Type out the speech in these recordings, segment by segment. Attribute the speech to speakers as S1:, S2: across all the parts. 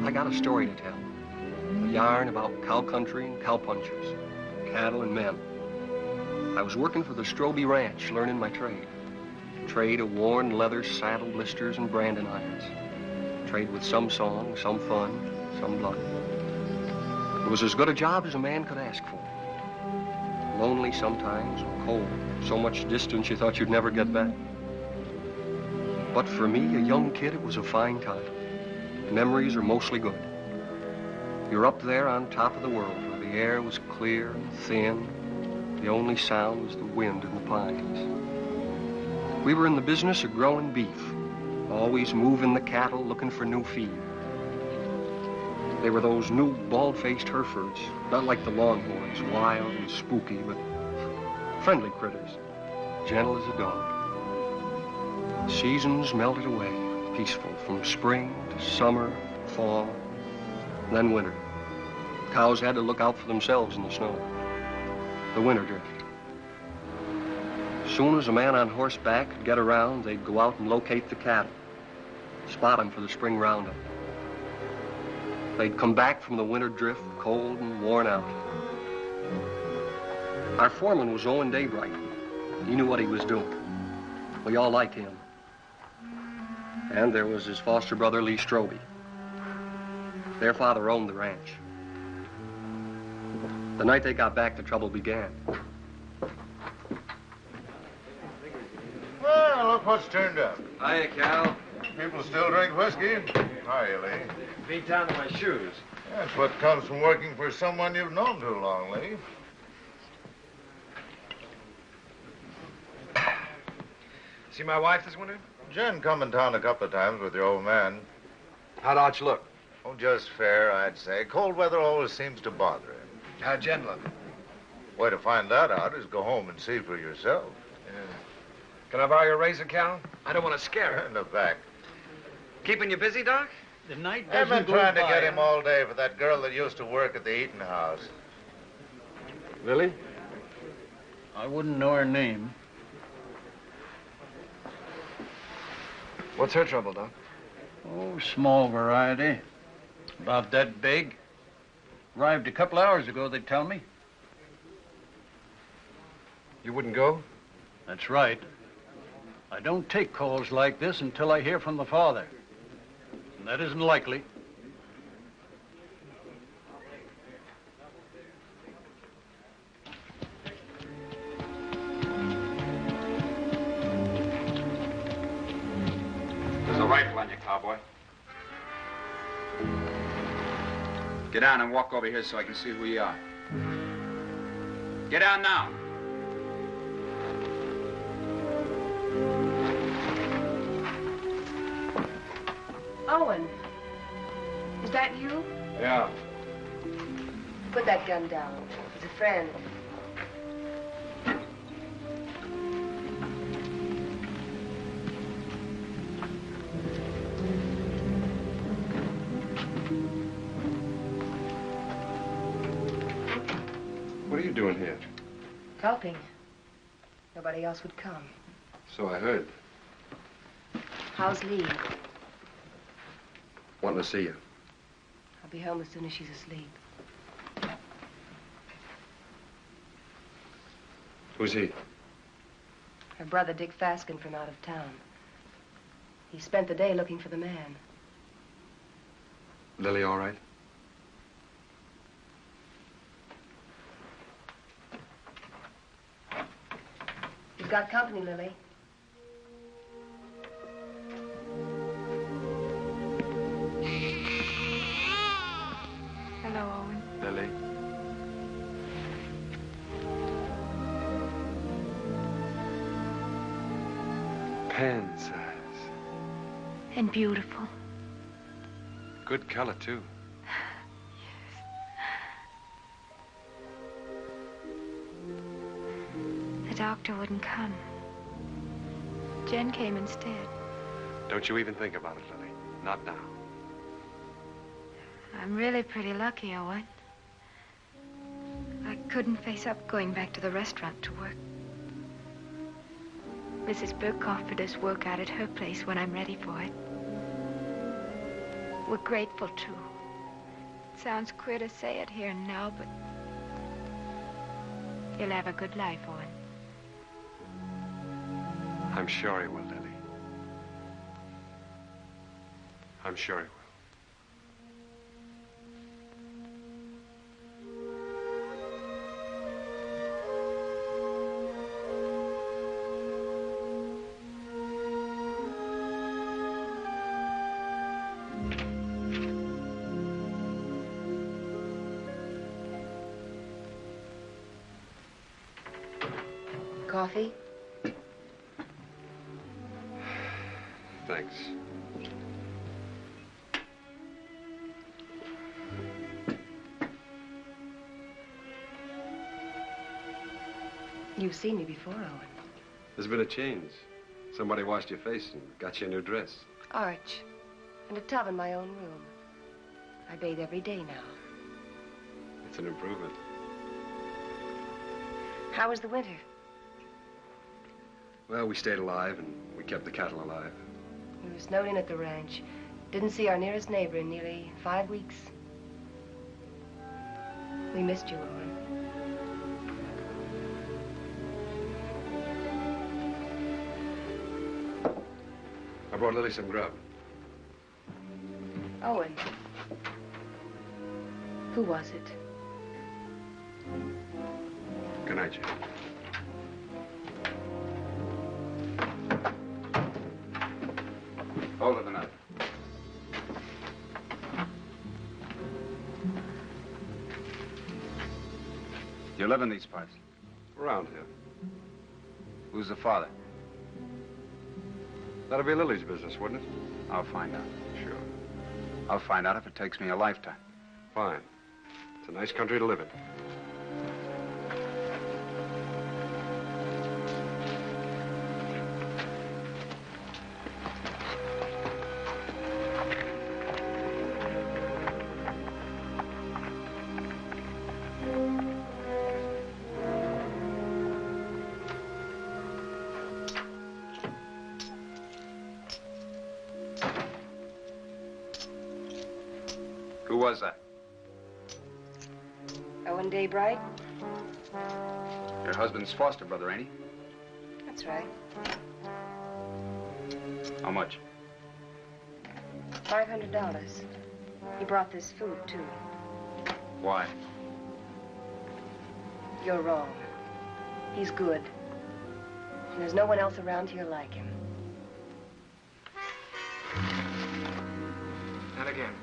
S1: I got a story to tell. A yarn about cow country and cowpunchers, cattle and men. I was working for the Stroby Ranch, learning my trade. Trade of worn leather saddle blisters and branding irons. Trade with some song, some fun, some blood. It was as good a job as a man could ask for. Lonely sometimes, cold, so much distance you thought you'd never get back. But for me, a young kid, it was a fine time. Memories are mostly good. You're up there on top of the world where the air was clear and thin. The only sound was the wind in the pines. We were in the business of growing beef, always moving the cattle, looking for new feed. They were those new bald-faced Herefords, not like the Longhorns, wild and spooky, but friendly critters, gentle as a dog. Seasons melted away, peaceful, from spring to summer, fall, then winter. Cows had to look out for themselves in the snow. The winter drift. As soon as a man on horseback could get around, they'd go out and locate the cattle, spot them for the spring roundup. They'd come back from the winter drift, cold and worn out. Our foreman was Owen Daybreak. He knew what he was doing. We all liked him. And there was his foster brother, Lee Stroby. Their father owned the ranch. The night they got back, the trouble began.
S2: Well, look what's turned up.
S3: Hiya, Cal.
S2: People still drink whiskey. Hiya, Lee.
S3: Beat down to my shoes.
S2: That's what comes from working for someone you've known too long, Lee.
S3: See my wife this winter?
S2: Jen come in town a couple of times with your old man.
S3: How'd Arch look?
S2: Oh, just fair, I'd say. Cold weather always seems to bother him.
S3: How'd Jen look?
S2: Way to find that out is go home and see for yourself.
S3: Yeah. Can I borrow your razor, Cal? I don't want to scare her.
S2: In the back.
S3: Keeping you busy, Doc?
S4: The night
S2: I've
S4: doesn't
S2: been
S4: go
S2: trying to
S4: by,
S2: get him all day for that girl that used to work at the eating house.
S3: Lily?
S4: I wouldn't know her name.
S3: What's her trouble, Doc?
S4: Oh, small variety. About that big. Arrived a couple hours ago, they tell me.
S3: You wouldn't go?
S4: That's right. I don't take calls like this until I hear from the father. And that isn't likely.
S5: There's a rifle on you, cowboy. Get down and walk over here so I can see who you are. Get down now.
S6: Owen, is that you?
S3: Yeah.
S6: Put that gun down. It's a friend.
S3: What are you doing here?
S6: Helping. Nobody else would come.
S3: So I heard.
S6: How's Lee?
S3: Wanting to see you.
S6: I'll be home as soon as she's asleep.
S3: Who's he?
S6: Her brother, Dick Faskin, from out of town. He spent the day looking for the man.
S3: Lily all right?
S6: You've got company, Lily.
S7: Hello, Owen.
S3: Lily. Pen size.
S7: And beautiful.
S3: Good color, too.
S7: The doctor wouldn't come. Jen came instead.
S3: Don't you even think about it, Lily. Not now.
S7: I'm really pretty lucky, Owen. I couldn't face up going back to the restaurant to work. Mrs. Burke offered us work out at her place when I'm ready for it. We're grateful, too. It sounds queer to say it here and now, but you'll have a good life, Owen.
S8: I'm sure he will, Lily. I'm sure he will.
S6: Coffee?
S8: Thanks.
S6: You've seen me before, Owen.
S8: There's been a change. Somebody washed your face and got you a new dress.
S6: Arch. And a tub in my own room. I bathe every day now.
S8: It's an improvement.
S6: How was the winter?
S8: Well, we stayed alive and we kept the cattle alive.
S6: We were snowed in at the ranch. Didn't see our nearest neighbor in nearly 5 weeks. We missed you, Owen.
S8: I brought Lily some grub.
S6: Owen. Who was it?
S8: Good night, Jane.
S5: Hold it a minute. You live in these parts?
S8: Around here.
S5: Who's the father?
S8: That'll be Lily's business, wouldn't it?
S5: I'll find out.
S8: Sure.
S5: I'll find out if it takes me a lifetime.
S8: Fine. It's a nice country to live in.
S5: Who was that?
S6: Owen Daybright?
S5: Your husband's foster brother, ain't he?
S6: That's right.
S5: How much?
S6: $500. He brought this food, too.
S5: Why?
S6: You're wrong. He's good. And there's no one else around here like him.
S3: And again.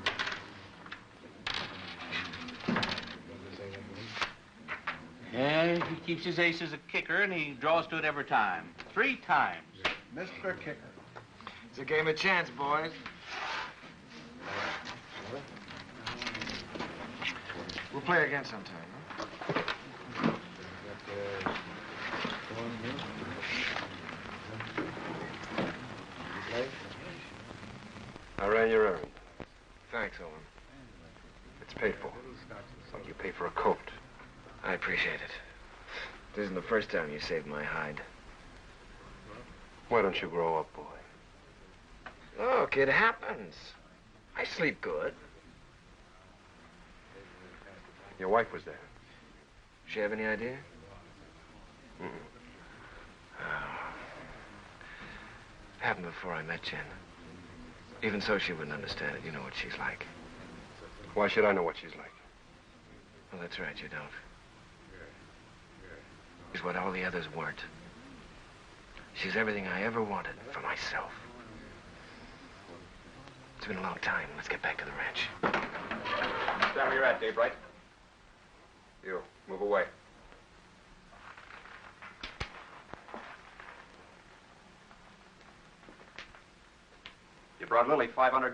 S9: Yeah, he keeps his ace as a kicker, and he draws to it every time. 3 times.
S4: Mr. Kicker.
S3: It's a game of chance, boys. We'll play again sometime, huh?
S8: I ran your errand.
S3: Thanks, Owen. It's paid for. Like you pay for a coat. I appreciate it. This isn't the first time you saved my hide.
S8: Why don't you grow up, boy?
S3: Look, it happens. I sleep good.
S8: Your wife was there.
S3: She have any idea?
S8: Mm-mm.
S3: Happened before I met Jen. Even so, she wouldn't understand it. You know what she's like.
S8: Why should I know what she's like?
S3: Well, that's right, you don't. She's what all the others weren't. She's everything I ever wanted for myself. It's been a long time. Let's get back to the ranch.
S5: Stand where you're at, Daybright.
S8: You, move away.
S5: You brought Lily $500.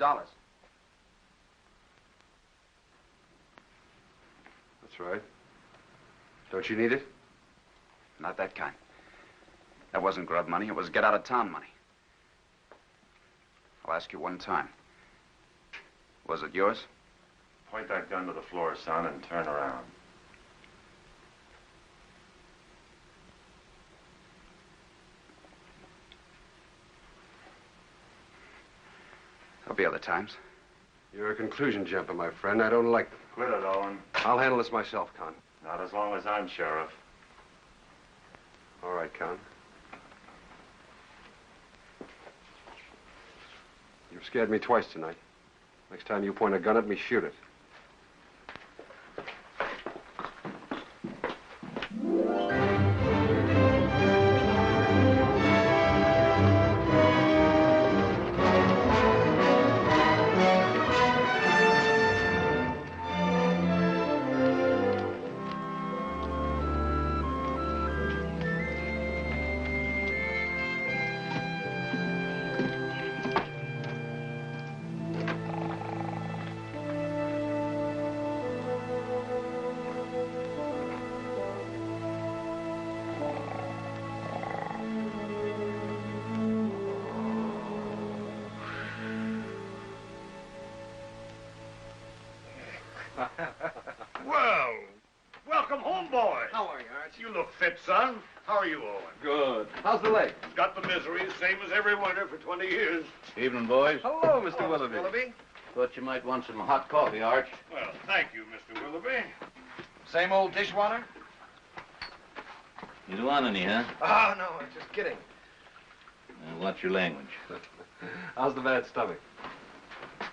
S8: That's right. Don't you need it?
S5: Not that kind. That wasn't grub money. It was get-out-of-town money. I'll ask you one time. Was it yours?
S10: Point that gun to the floor, son, and turn around.
S5: There'll be other times.
S8: You're a conclusion jumper, my friend. I don't like them.
S10: Quit it, Owen.
S8: I'll handle this myself, Con.
S10: Not as long as I'm sheriff.
S8: All right, Con. You've scared me twice tonight. Next time you point a gun at me, shoot it.
S11: Well, welcome home, boy.
S1: How are you, Arch?
S11: You look fit, son. How are you, Owen?
S1: Good. How's the leg?
S11: Got the misery, same as every winter for 20 years.
S4: Evening, boys.
S1: Hello, Mr. Willoughby.
S4: Thought you might want some hot coffee, Arch.
S11: Well, thank you, Mr. Willoughby.
S1: Same old dishwater?
S9: You don't want any, huh?
S1: Oh, no, I'm just kidding.
S9: Watch your language.
S8: How's the bad stomach?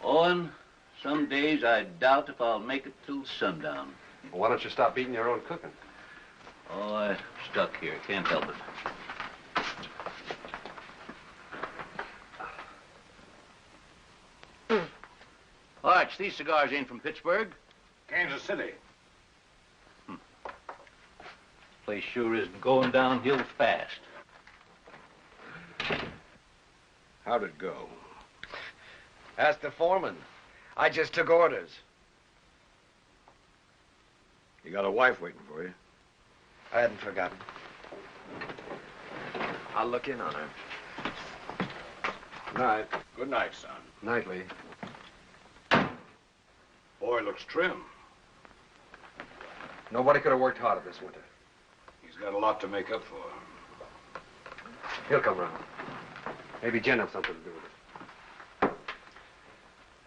S9: Owen, some days I doubt if I'll make it till sundown.
S8: Well, why don't you stop eating your own cooking?
S9: Oh, I'm stuck here. Can't help it.
S4: Arch, these cigars ain't from Pittsburgh.
S11: Kansas City.
S9: Place sure isn't going downhill fast.
S11: How'd it go?
S3: Ask the foreman. I just took orders.
S11: You got a wife waiting for you.
S3: I hadn't forgotten. I'll look in on her.
S8: Night.
S11: Good night, son.
S8: Nightly.
S11: Boy looks trim.
S8: Nobody could have worked harder this winter.
S11: He's got a lot to make up for.
S8: He'll come round. Maybe Jen has something to do with it.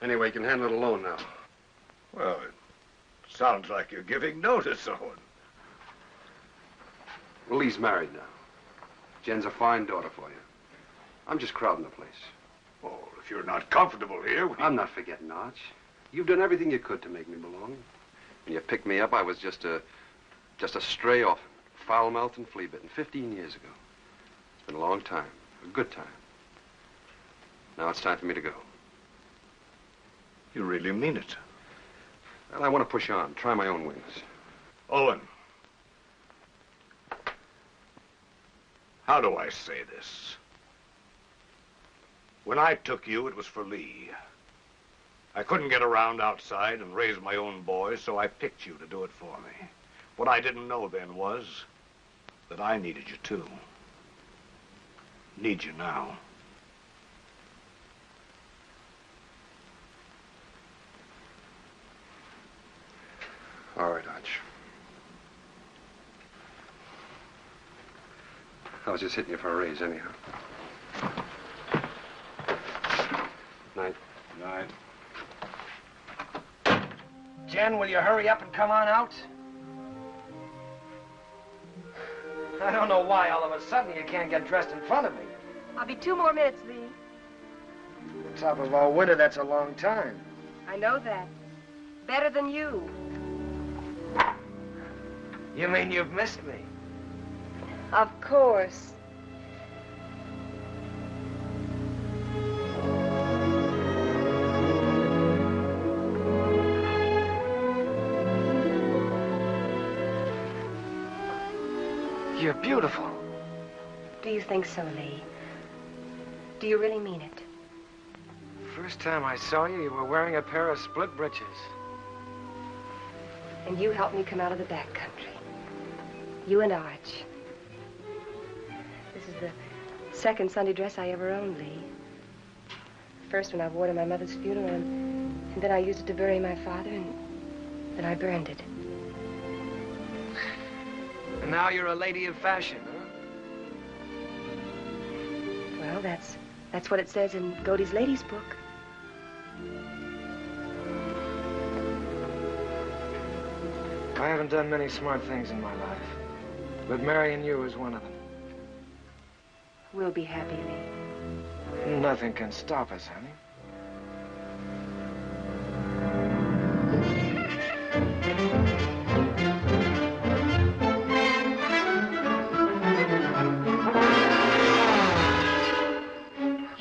S8: Anyway, you can handle it alone now.
S11: Well, it sounds like you're giving notice, Owen.
S8: Well, Lee's married now. Jen's a fine daughter for you. I'm just crowding the place.
S11: Oh, if you're not comfortable here,
S8: I'm not forgetting, Arch. You've done everything you could to make me belong. When you picked me up, I was just a stray orphan, foul-mouthed and flea-bitten, 15 years ago. It's been a long time, a good time. Now it's time for me to go.
S11: You really mean it.
S8: Well, I want to push on, try my own wings.
S11: Owen. How do I say this? When I took you, it was for Lee. I couldn't get around outside and raise my own boys, so I picked you to do it for me. What I didn't know then was that I needed you too. Need you now.
S8: All right, Arch. I was just hitting you for a raise anyhow. Night.
S11: Night.
S3: Jen, will you hurry up and come on out? I don't know why all of a sudden you can't get dressed in front of me.
S6: I'll be 2 more minutes, Lee.
S3: On top of all winter, that's a long time.
S6: I know that. Better than you.
S3: You mean you've missed me?
S6: Of course.
S3: You're beautiful.
S6: Do you think so, Lee? Do you really mean it?
S3: First time I saw you, you were wearing a pair of split breeches.
S6: And you helped me come out of the back country. You and Arch. This is the second Sunday dress I ever owned, Lee. First one I wore to my mother's funeral, and then I used it to bury my father, and then I burned it.
S3: And now you're a lady of fashion, huh?
S6: Well, that's what it says in Godey's Ladies' Book.
S3: I haven't done many smart things in my life, but marrying you is one of them.
S6: We'll be happy, Lee.
S3: Nothing can stop us, honey.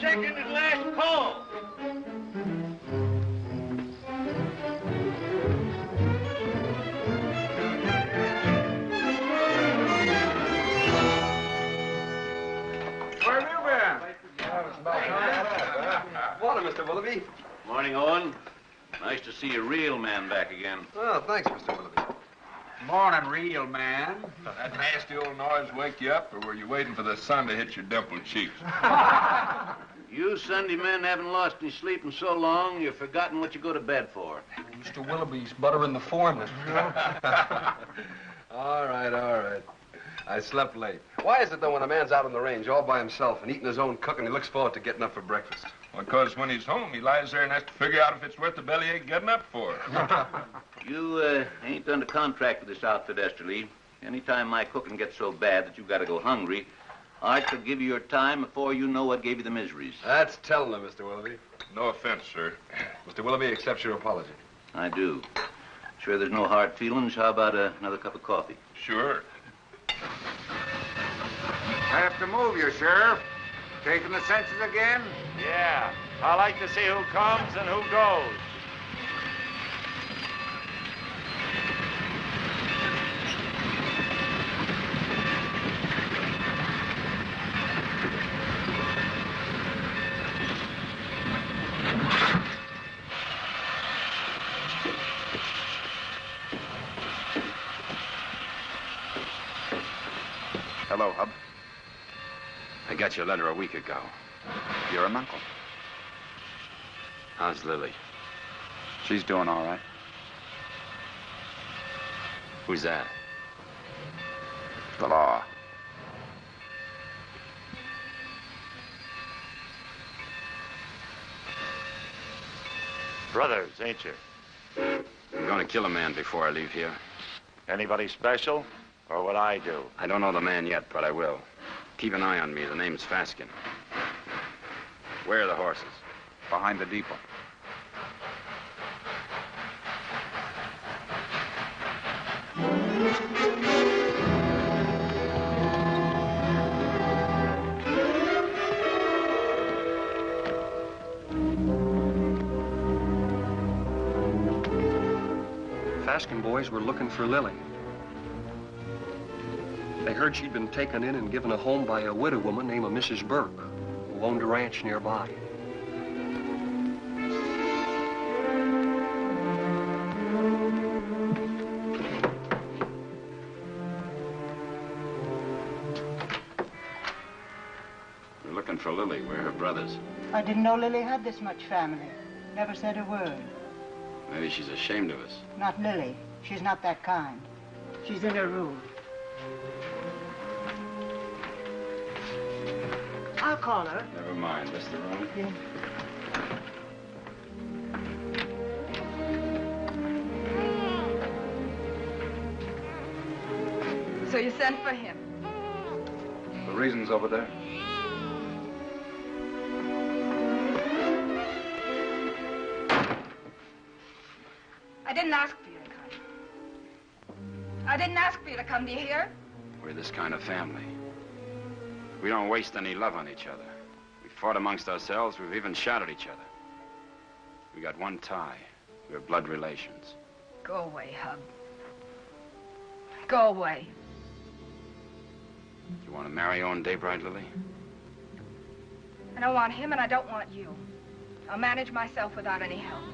S9: Second and last call.
S3: Where have you been?
S8: Morning, Mr. Willoughby.
S4: Morning, Owen. Nice to see a real man back again.
S8: Well, thanks, Mr. Willoughby.
S5: Morning, real man. That nasty old noise wake you up, or were you waiting for the sun to hit your dimpled cheeks?
S4: You Sunday men haven't lost any sleep in so long, you've forgotten what you go to bed for.
S1: Mr. Willoughby's buttering the foreman.
S8: All right. I slept late. Why is it, though, when a man's out on the range all by himself and eating his own cooking, he looks forward to getting up for breakfast?
S5: Because when he's home, he lies there and has to figure out if it's worth the bellyache getting up for.
S4: You ain't under contract with this outfit, Esther Lee. Anytime my cooking gets so bad that you've got to go hungry, Art will give you your time before you know what gave you the miseries.
S8: That's telling him, Mr. Willoughby.
S5: No offense, sir.
S8: Mr. Willoughby accepts your apology.
S4: I do. Sure there's no hard feelings. How about another cup of coffee?
S5: Sure.
S2: I have to move you, Sheriff. Taking the census again?
S10: Yeah. I like to see who comes and who goes.
S5: Hello, Hub. I got your letter a week ago. You're an uncle. How's Lily? She's doing all right. Who's that? The law.
S10: Brothers, ain't you?
S5: I'm going to kill a man before I leave here.
S10: Anybody special? Or what I do?
S5: I don't know the man yet, but I will. Keep an eye on me. The name's Faskin. Where are the horses? Behind the depot.
S1: Faskin boys were looking for Lily. They heard she'd been taken in and given a home by a widow woman named Mrs. Burke, who owned a ranch nearby.
S5: We're looking for Lily. We're her brothers.
S12: I didn't know Lily had this much family. Never said a word.
S5: Maybe she's ashamed of us.
S12: Not Lily. She's not that kind. She's in her room. I'll call her.
S5: Never mind. This the room?
S12: Yeah.
S13: So you sent for him?
S5: The reason's over there.
S13: I didn't ask for you to come. I didn't ask for you to come, do you hear?
S5: We're this kind of family. We don't waste any love on each other. We fought amongst ourselves. We've even shot at each other. We got one tie. We're blood relations.
S13: Go away, Hub. Go away.
S5: You want to marry Owen Daybright, Lily?
S13: I don't want him and I don't want you. I'll manage myself without any help.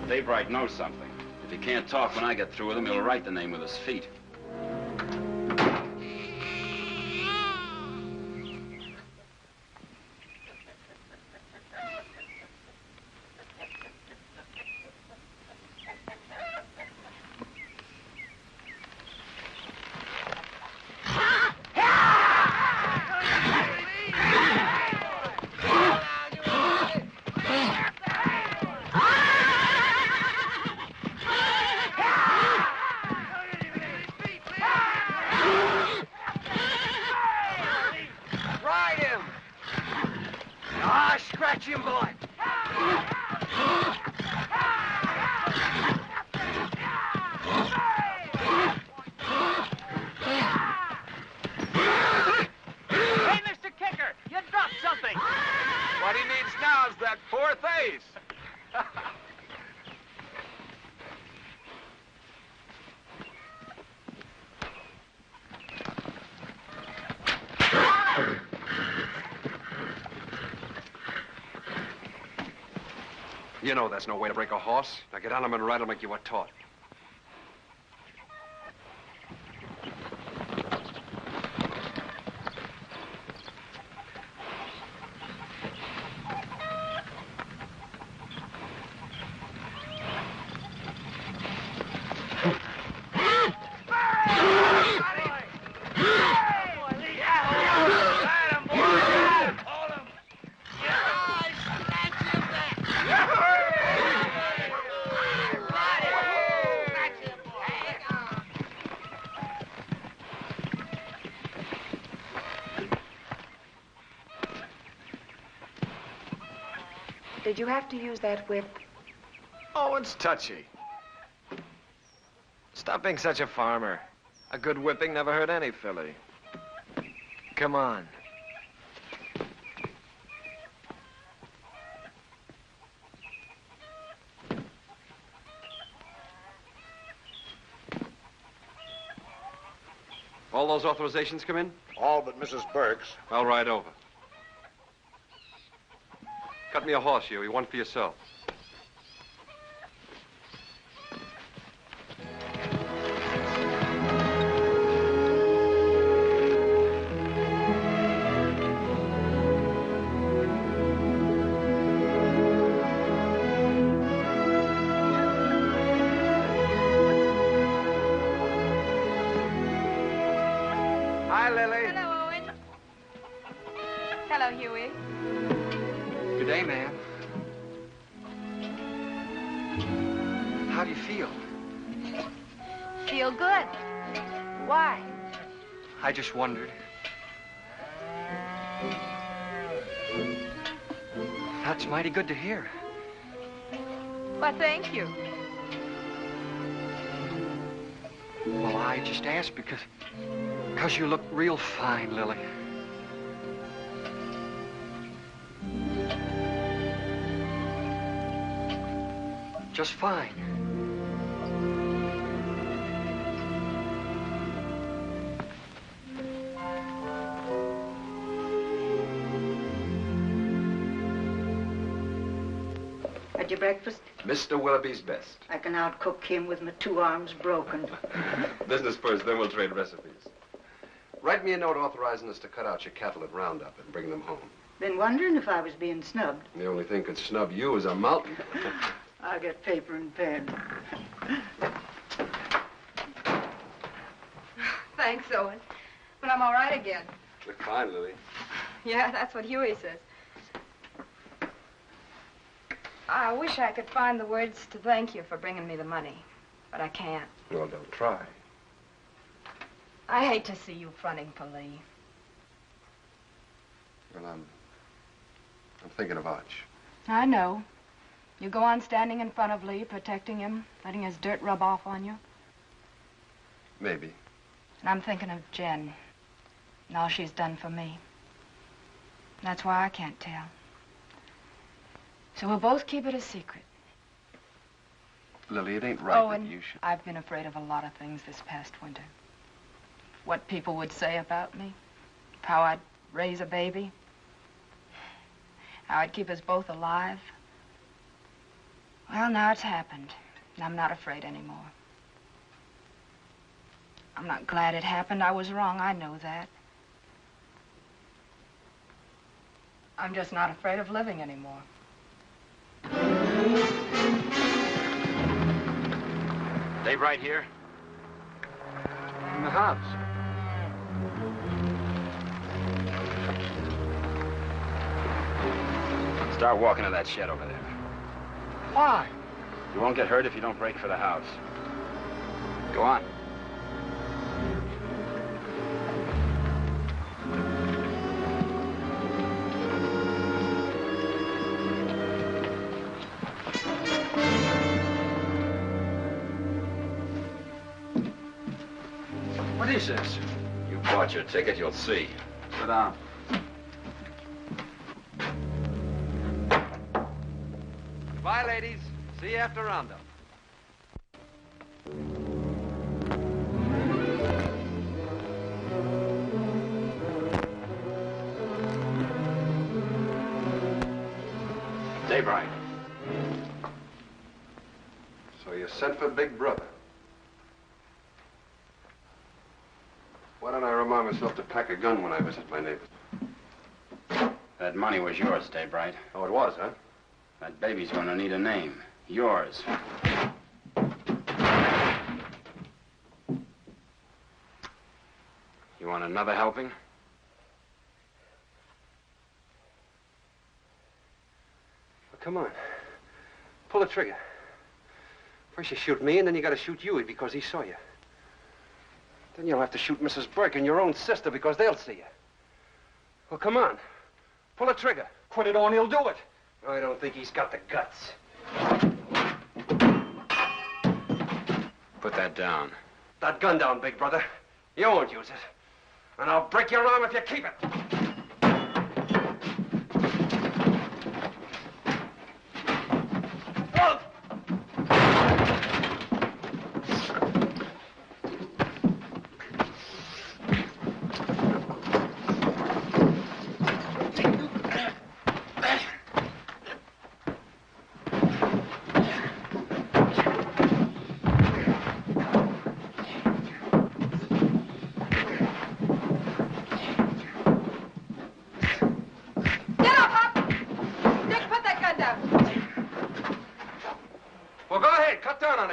S5: Daybright knows something. If he can't talk when I get through with him, he'll write the name with his feet.
S1: Ride him! Ah, scratch him, boy!
S9: Hey, Mr. Kicker, you dropped something.
S3: What he needs now is that fourth ace.
S8: You know that's no way to break a horse. Now get on him and ride him like you were taught.
S6: Did you have to use that whip?
S3: Oh, it's touchy. Stop being such a farmer. A good whipping never hurt any filly. Come on.
S8: All those authorizations come in?
S11: All but Mrs. Burke's.
S8: I'll ride over. Cut me a horse, Huey. One for yourself.
S3: Hi, Lily.
S7: Hello, Owen. Hello, Huey.
S1: Good day, ma'am. How do you feel?
S7: Feel good. Why?
S1: I just wondered. That's mighty good to hear.
S7: Well, thank you.
S1: Well, I just asked because you look real fine, Lily. Just fine.
S12: Had your breakfast?
S8: Mr. Willoughby's best.
S12: I can outcook him with my 2 arms broken.
S8: Business first, then we'll trade recipes. Write me a note authorizing us to cut out your cattle at Roundup and bring them home.
S12: Been wondering if I was being snubbed.
S8: The only thing could snub you is a mountain.
S12: I'll get paper and pen.
S13: Thanks, Owen. But I'm all right again.
S8: Look fine, Lily.
S13: Yeah, that's what Huey says. I wish I could find the words to thank you for bringing me the money, but I can't.
S8: Well, don't try.
S13: I hate to see you fronting for Lee.
S8: Well, I'm thinking of Arch.
S13: I know. You go on standing in front of Lee, protecting him, letting his dirt rub off on you.
S8: Maybe.
S13: And I'm thinking of Jen and all she's done for me. That's why I can't tell. So we'll both keep it a secret.
S8: Lily, it ain't right
S13: Owen,
S8: that you should...
S13: I've been afraid of a lot of things this past winter. What people would say about me, how I'd raise a baby, how I'd keep us both alive. Well, now it's happened, and I'm not afraid anymore. I'm not glad it happened. I was wrong, I know that. I'm just not afraid of living anymore.
S5: They right here?
S1: In the house.
S5: Start walking to that shed over there.
S1: Why?
S5: You won't get hurt if you don't break for the house. Go on.
S8: he says.
S5: You bought your ticket, you'll see.
S8: Sit down. Goodbye, ladies. See you after roundup.
S5: Daybreak.
S8: So you sent for Big Brother. Why don't I remind myself to pack a gun when I visit my neighbors?
S5: That money was yours, Daybright.
S8: Oh, it was, huh?
S5: That baby's gonna need a name. Yours. You want another helping?
S8: Well, come on. Pull the trigger. First you shoot me, and then you gotta shoot Huey because he saw you. Then you'll have to shoot Mrs. Burke and your own sister because they'll see you. Well, come on. Pull the trigger.
S1: Put it on, he'll do it.
S8: I don't think he's got the guts.
S5: Put that down.
S8: That gun down, Big Brother. You won't use it. And I'll break your arm if you keep it.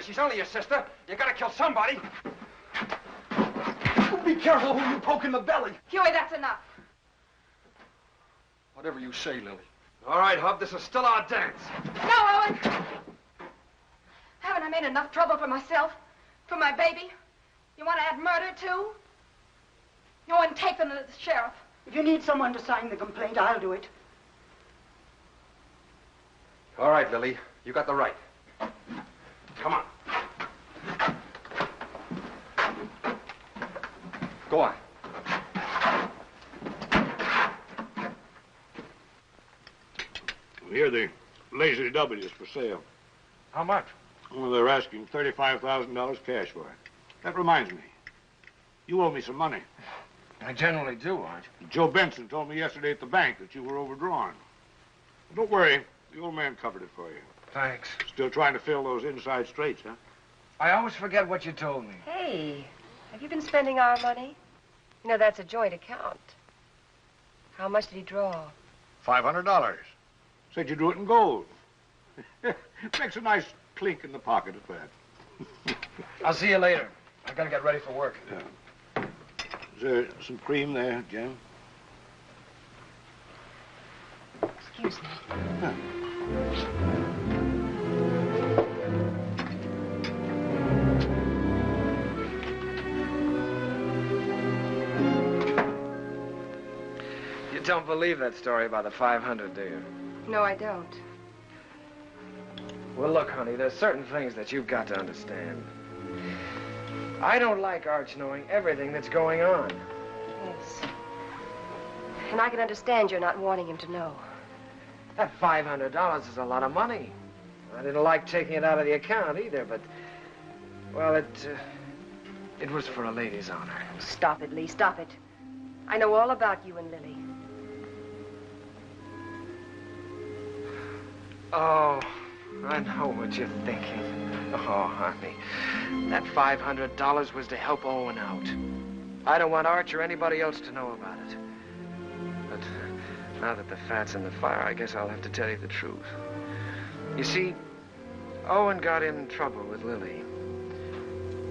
S8: She's only your sister. You gotta kill somebody.
S1: Be careful who you poke in the belly.
S13: Huey, that's enough.
S1: Whatever you say, Lily.
S8: All right, Hub, this is still our dance.
S13: No, Owen. Haven't I made enough trouble for myself? For my baby? You want to add murder, too? Owen, take them to the sheriff.
S12: If you need someone to sign the complaint, I'll do it.
S8: All right, Lily. You got the right. Come on. Go on.
S11: Here, the Lazy W is for sale.
S1: How much?
S11: Well, they're asking $35,000 cash for it. That reminds me. You owe me some money.
S1: I generally do, Arch.
S11: Joe Benson told me yesterday at the bank that you were overdrawn. Don't worry. The old man covered it for you.
S1: Thanks.
S11: Still trying to fill those inside straights, huh?
S1: I always forget what you told me.
S6: Hey, have you been spending our money? You know, that's a joint account. How much did he draw?
S11: $500. Said you drew it in gold. Makes a nice clink in the pocket at that.
S1: I'll see you later. I gotta get ready for work.
S11: Yeah. Is there some cream there, Jim?
S6: Excuse me.
S11: Yeah.
S3: You don't believe that story about the 500, do you?
S6: No, I don't.
S3: Well, look, honey, there's certain things that you've got to understand. I don't like Arch knowing everything that's going on.
S6: Yes. And I can understand you're not wanting him to know.
S3: That $500 is a lot of money. I didn't like taking it out of the account either, but, well, it was for a lady's honor.
S6: Stop it, Lee, stop it. I know all about you and Lily.
S3: Oh, I know what you're thinking. Oh, honey, that $500 was to help Owen out. I don't want Arch or anybody else to know about it. But now that the fat's in the fire, I guess I'll have to tell you the truth. You see, Owen got in trouble with Lily.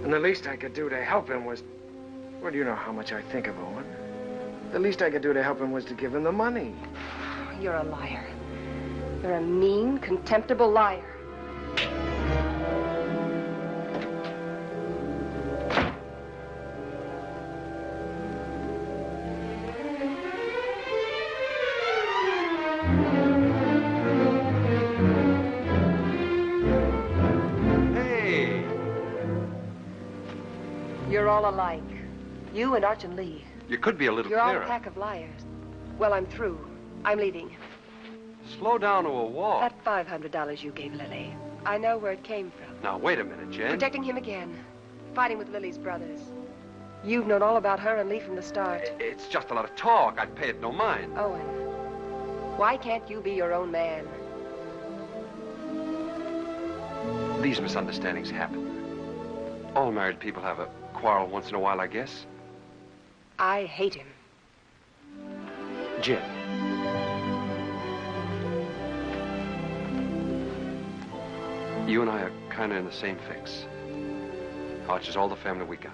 S3: And the least I could do to help him was... Well, you know how much I think of Owen. The least I could do to help him was to give him the money.
S6: You're a liar. You're a mean, contemptible liar.
S8: Hey!
S6: You're all alike. You and Arch and Lee.
S8: You could be a little
S6: You're all
S8: clearer.
S6: a pack of liars. Well, I'm through. I'm leaving.
S8: Slow down to a walk.
S6: That $500 you gave Lily, I know where it came from.
S8: Now, wait a minute, Jen.
S6: Protecting him again. Fighting with Lily's brothers. You've known all about her and Lee from the start.
S8: It's just a lot of talk. I'd pay it no mind.
S6: Owen, why can't you be your own man?
S8: These misunderstandings happen. All married people have a quarrel once in a while, I guess.
S6: I hate him.
S8: Jen. You and I are kind of in the same fix. Arch is all the family we got.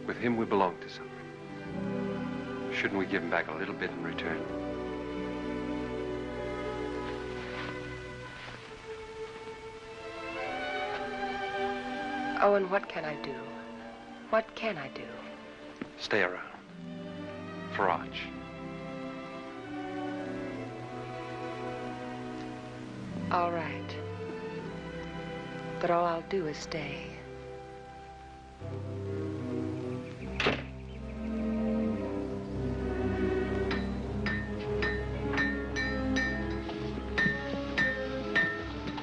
S8: With him, we belong to something. Shouldn't we give him back a little bit in return?
S6: Owen, what can I do? What can I do?
S8: Stay around. For Arch.
S6: All right. But all I'll do is stay.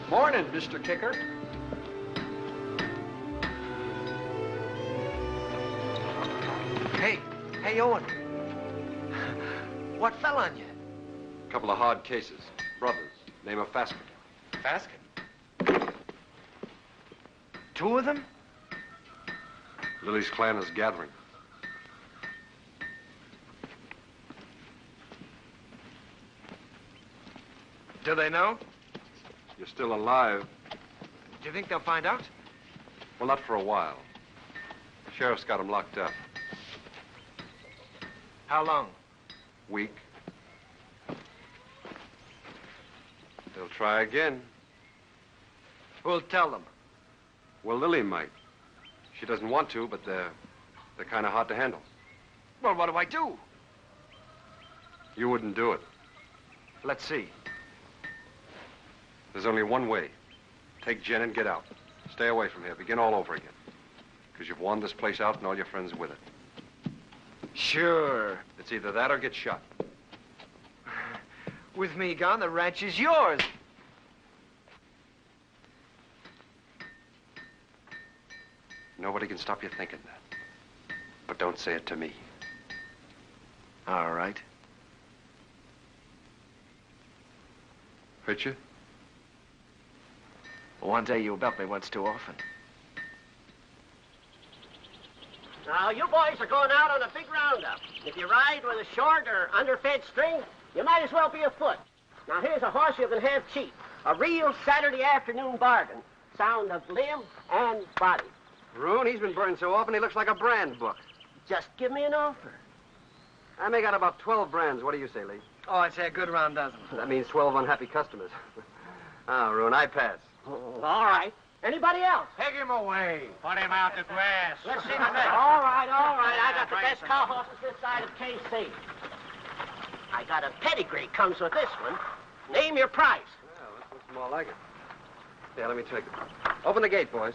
S1: Morning, Mr. Kicker.
S3: Hey, Owen. What fell on you?
S8: A couple of hard cases. Brothers. Name of Faskin.
S3: Faskin? Two of them?
S8: Lily's clan is gathering.
S3: Do they know?
S8: You're still alive.
S3: Do you think they'll find out?
S8: Well, not for a while. The sheriff's got him locked up.
S3: How long?
S8: Week. They'll try again.
S3: Who'll tell them?
S8: Well, Lily might. She doesn't want to, but they're kind of hard to handle.
S3: Well, what do I do?
S8: You wouldn't do it.
S3: Let's see.
S8: There's only one way. Take Jen and get out. Stay away from here. Begin all over again. Because you've won this place out and all your friends with it.
S3: Sure.
S8: It's either that or get shot.
S3: With me gone, the ranch is yours.
S8: Nobody can stop you thinking that. But don't say it to me.
S3: All right.
S8: Hurt you?
S3: One day you belt me once too often.
S14: Now, you boys are going out on a big roundup. If you ride with a short or underfed string, you might as well be afoot. Now, here's a horse you can have cheap. A real Saturday afternoon bargain. Sound of limb and body.
S8: Roon, he's been burned so often he looks like a brand book.
S14: Just give me an offer.
S8: I may got about 12 brands. What do you say, Lee?
S3: Oh, I'd say a good round dozen.
S8: That means 12 unhappy customers. Roon, I pass.
S14: All right. Anybody else?
S9: Take him away. Put him out to grass.
S14: Let's see the next. All right. I got the best cow horses this side of KC. I got a pedigree comes with this one. Name your price.
S8: Well, this looks more like it. Yeah, let me take it. Open the gate, boys.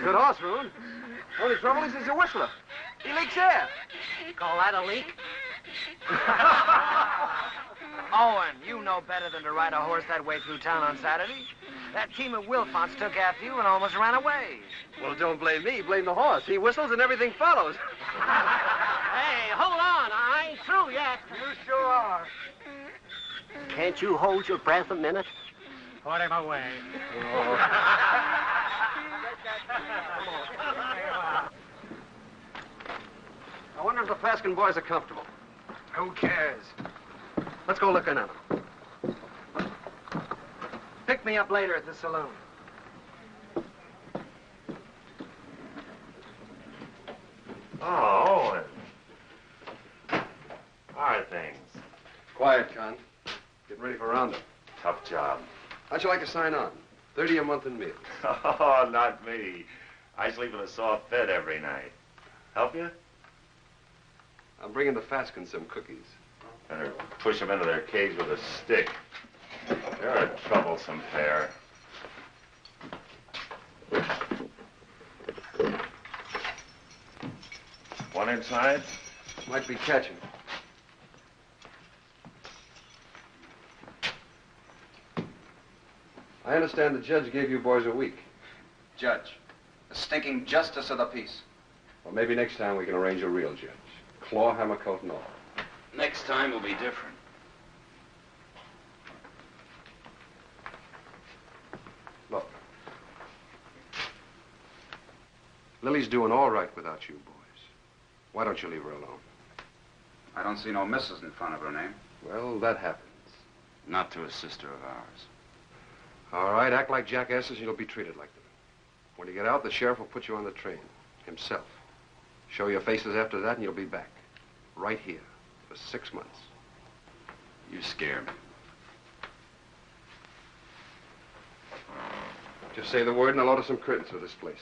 S8: Good horse, Roon. Only trouble is he's a whistler. He leaks air.
S14: Call that a leak?
S3: Owen, you know better than to ride a horse that way through town on Saturday. That team of Wilfonts took after you and almost ran away.
S8: Well, don't blame me. Blame the horse. He whistles and everything follows.
S14: Hey, hold on. I ain't through yet.
S3: You sure are.
S14: Can't you hold your breath a minute?
S9: Put him away.
S8: I wonder if the Faskin boys are comfortable.
S3: Who cares?
S8: Let's go look in on them.
S3: pick me up later at the saloon.
S10: Oh, Owen. How are things?
S8: Quiet, Con. Getting ready for roundup.
S10: Tough job.
S8: How'd you like to sign on? 30 a month in meals.
S10: Oh, not me. I sleep in a soft bed every night. Help you?
S8: I'm bringing the Faskins some cookies.
S10: Better push them into their cage with a stick. They're a troublesome pair. One inside?
S8: Might be catching. I understand the judge gave you boys a week.
S15: Judge, the stinking justice of the peace.
S8: Well, maybe next time we can arrange a real judge. Claw, hammer, coat, and all.
S5: Next time will be different.
S8: Look. Lily's doing all right without you boys. Why don't you leave her alone?
S15: I don't see no missus in front of her name.
S8: Well, that happens.
S5: Not to a sister of ours.
S8: All right, act like jackasses and you'll be treated like them. When you get out, the sheriff will put you on the train. Himself. Show your faces after that and you'll be back. Right here. For 6 months.
S5: You scare me.
S8: Just say the word and I'll order some curtains for this place.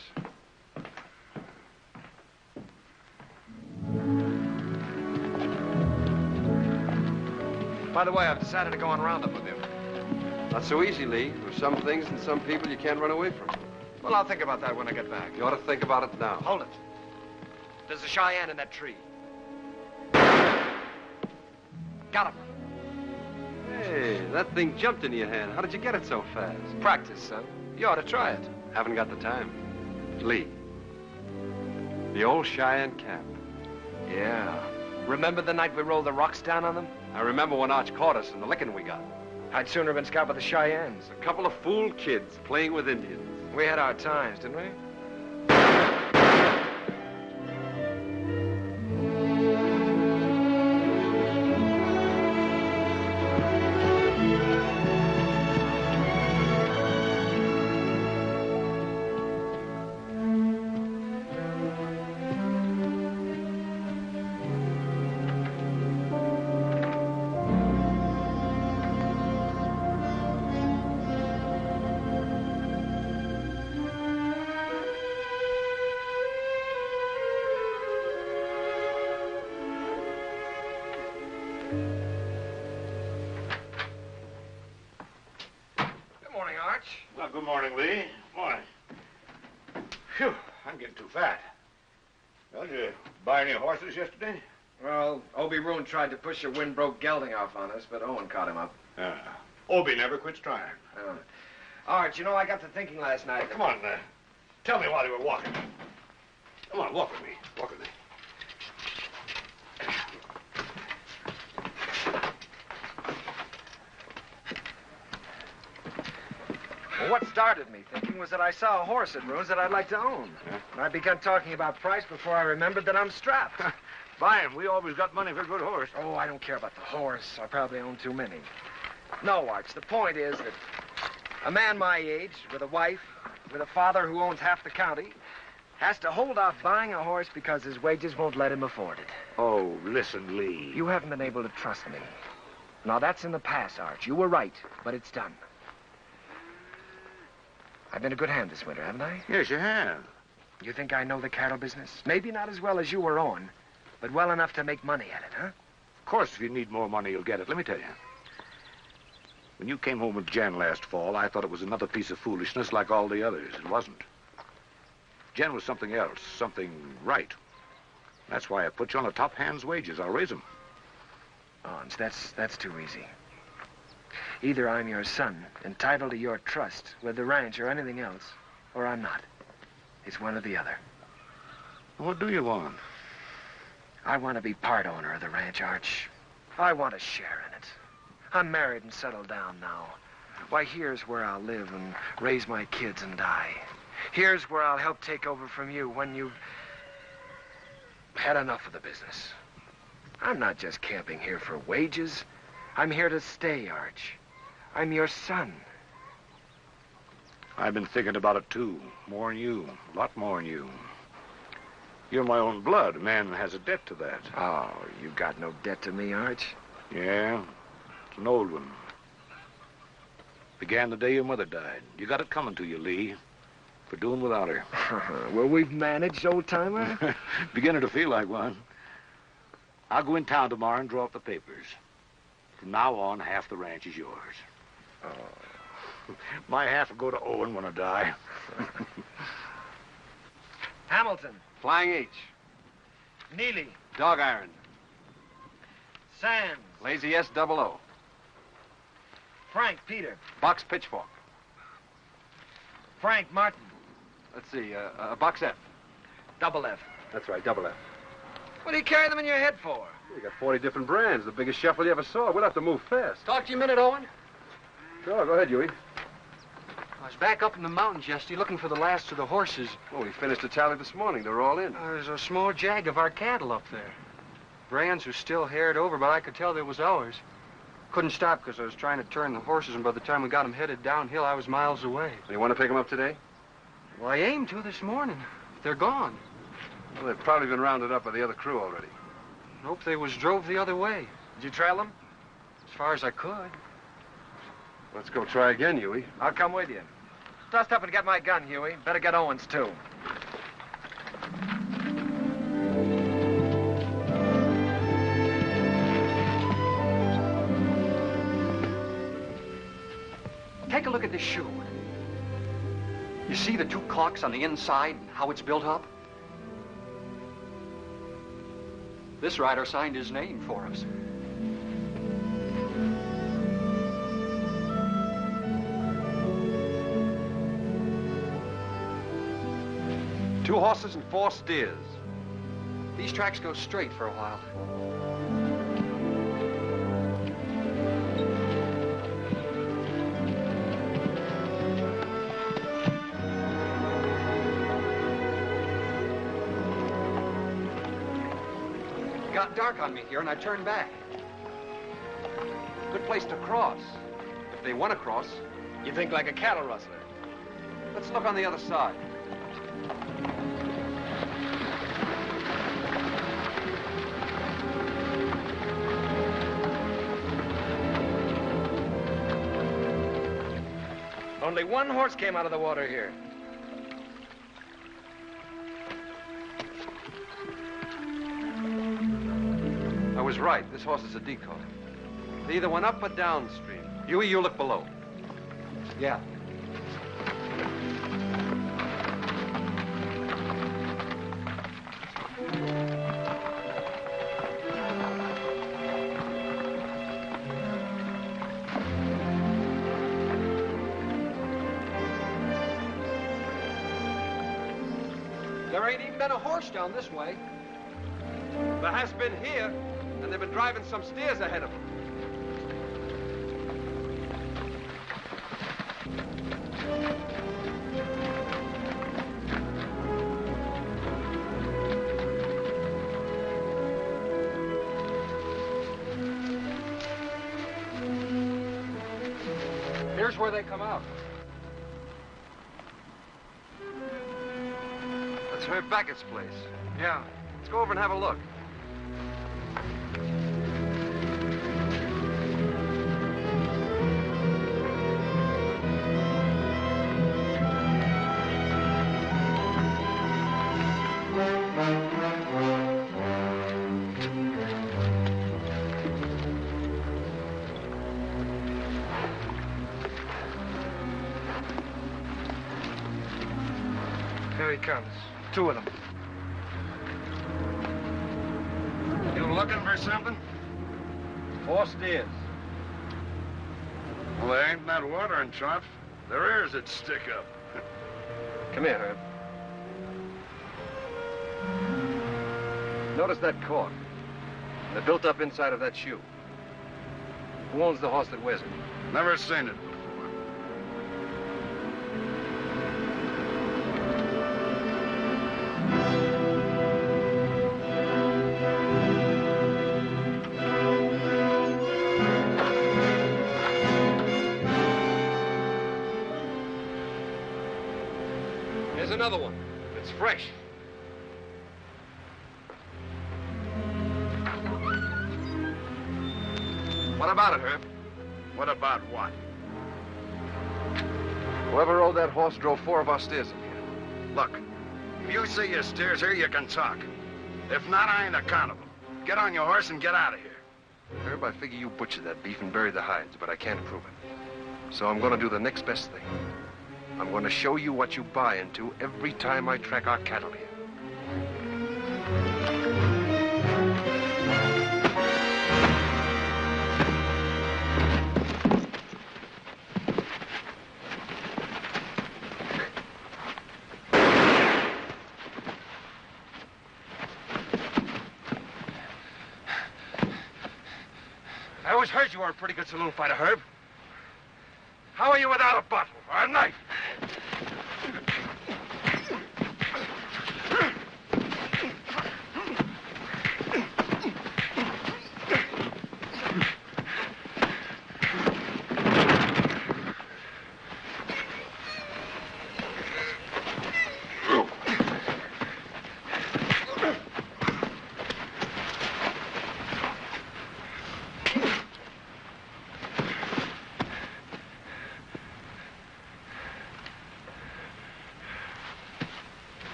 S3: By the way, I've decided to go on roundup with you.
S8: Not so easy, Lee. There's some things and some people you can't run away from.
S3: Well, I'll think about that when I get back.
S8: You ought to think about it now.
S3: Hold it. There's a Cheyenne in that tree. Got him.
S8: Hey, that thing jumped into your hand. How did you get it so fast?
S3: Practice, son. You ought to try it.
S8: Haven't got the time. Lee. The old Cheyenne cap.
S3: Yeah. Remember the night we rolled the rocks down on them?
S8: I remember when Arch caught us and the licking we got.
S3: I'd sooner have been scalped by the Cheyennes.
S8: A couple of fool kids playing with Indians.
S3: We had our times, didn't we?
S11: Well, good morning, Lee. Morning. Phew, I'm getting too fat. Well, did you buy any horses yesterday?
S3: Well, Obie Roon tried to push a wind-broke gelding off on us, but Owen caught him up.
S11: Obie never quits trying.
S3: Art, you know, I got to thinking last night.
S11: Come on, tell me while you were walking. Come on, walk with me. Walk with me.
S3: Well, what started me thinking was that I saw a horse at Roon's that I'd like to own. And I began talking about price before I remembered that I'm strapped.
S11: Buy him. We always got money for a good horse.
S3: Oh, I don't care about the horse. I probably own too many. No, Arch, the point is that a man my age, with a wife, with a father who owns half the county, has to hold off buying a horse because his wages won't let him afford it.
S11: Oh, listen, Lee.
S3: You haven't been able to trust me. Now, that's in the past, Arch. You were right, but it's done. I've been a good hand this winter, haven't I?
S11: Yes, you have.
S3: You think I know the cattle business? Maybe not as well as you or Owen, but well enough to make money at it, huh?
S11: Of course, if you need more money, you'll get it. Let me tell you. When you came home with Jen last fall, I thought it was another piece of foolishness like all the others. It wasn't. Jen was something else, something right. That's why I put you on a top hand's wages. I'll raise them.
S3: Ons, that's too easy. Either I'm your son, entitled to your trust, with the ranch or anything else, or I'm not. It's one or the other.
S11: What do you want?
S3: I want to be part owner of the ranch, Arch. I want a share in it. I'm married and settled down now. Why, here's where I'll live and raise my kids and die. Here's where I'll help take over from you when you've had enough of the business. I'm not just camping here for wages. I'm here to stay, Arch. I'm your son.
S11: I've been thinking about it, too. More than you. A lot more than you. You're my own blood. A man has a debt to that.
S3: Oh, you got no debt to me, Arch.
S11: Yeah, it's an old one. Began the day your mother died. You got it coming to you, Lee, for doing without her.
S3: Well, we've managed, old-timer.
S11: Beginning to feel like one. I'll go in town tomorrow and draw up the papers. From now on, half the ranch is yours. Oh. My half will go to Owen when I die.
S3: Hamilton.
S8: Flying H.
S3: Neely.
S8: Dog iron.
S3: Sands.
S8: Lazy S double O.
S3: Frank Peter.
S8: Box pitchfork.
S3: Frank Martin.
S8: Let's see, box F.
S3: Double F.
S8: That's right, double F.
S3: What do you carry them in your head for?
S8: You got 40 different brands, the biggest shuffle you ever saw. We'll have to move fast.
S3: Talk to you a minute, Owen.
S8: Sure, go ahead, Huey.
S1: I was back up in the mountains yesterday looking for the last of the horses.
S8: Well, we finished the tally this morning. They're all in.
S1: There's a small jag of our cattle up there. Brands were still haired over, but I could tell they was ours. Couldn't stop because I was trying to turn the horses, and by the time we got them headed downhill, I was miles away.
S8: You want to pick them up today?
S1: Well, I aimed to this morning. They're gone.
S8: Well, they've probably been rounded up by the other crew already.
S1: Nope, they was drove the other way.
S3: Did you trail them?
S1: As far as I could.
S8: Let's go try again, Huey.
S3: I'll come with you. Dust up and get my gun, Huey. Better get Owen's, too.
S1: Take a look at this shoe. You see the two clocks on the inside and how it's built up? This rider signed his name for us.
S8: Two horses and 4 steers.
S1: These tracks go straight for a while. It got dark on me here, and I turned back. Good place to cross. If they want to cross.
S3: You think like a cattle rustler?
S8: Let's look on the other side.
S3: Only one horse came out of the water here.
S8: I was right. This horse is a decoy. They either went up or downstream. Huey, you look below.
S1: Yeah. There ain't even been a horse down this way.
S8: There has been here, and they've been driving some steers ahead of them.
S1: Here's where they come out.
S8: That's Herb Beckett's place.
S1: Yeah.
S8: Let's go over and have a look.
S3: Here he comes. 2 of them.
S8: You looking for something? 4 steers.
S11: Well, there ain't that watering trough. Their ears would stick up.
S8: Come here, Herb. Notice that cork. They're built up inside of that shoe. Who owns the horse that wears it?
S11: Never seen it.
S8: another one. It's fresh. What about it, Herb?
S11: What about what?
S8: Whoever rode that horse drove 4 of our steers in here.
S11: Look, if you see your steers here, you can talk. If not, I ain't accountable. Get on your horse and get out of here.
S8: Herb, I figure you butchered that beef and buried the hides, but I can't prove it. So I'm going to do the next best thing. I'm going to show you what you buy into every time I track our cattle here.
S11: I always heard you were a pretty good saloon fighter, Herb. How are you without a bottle or a knife?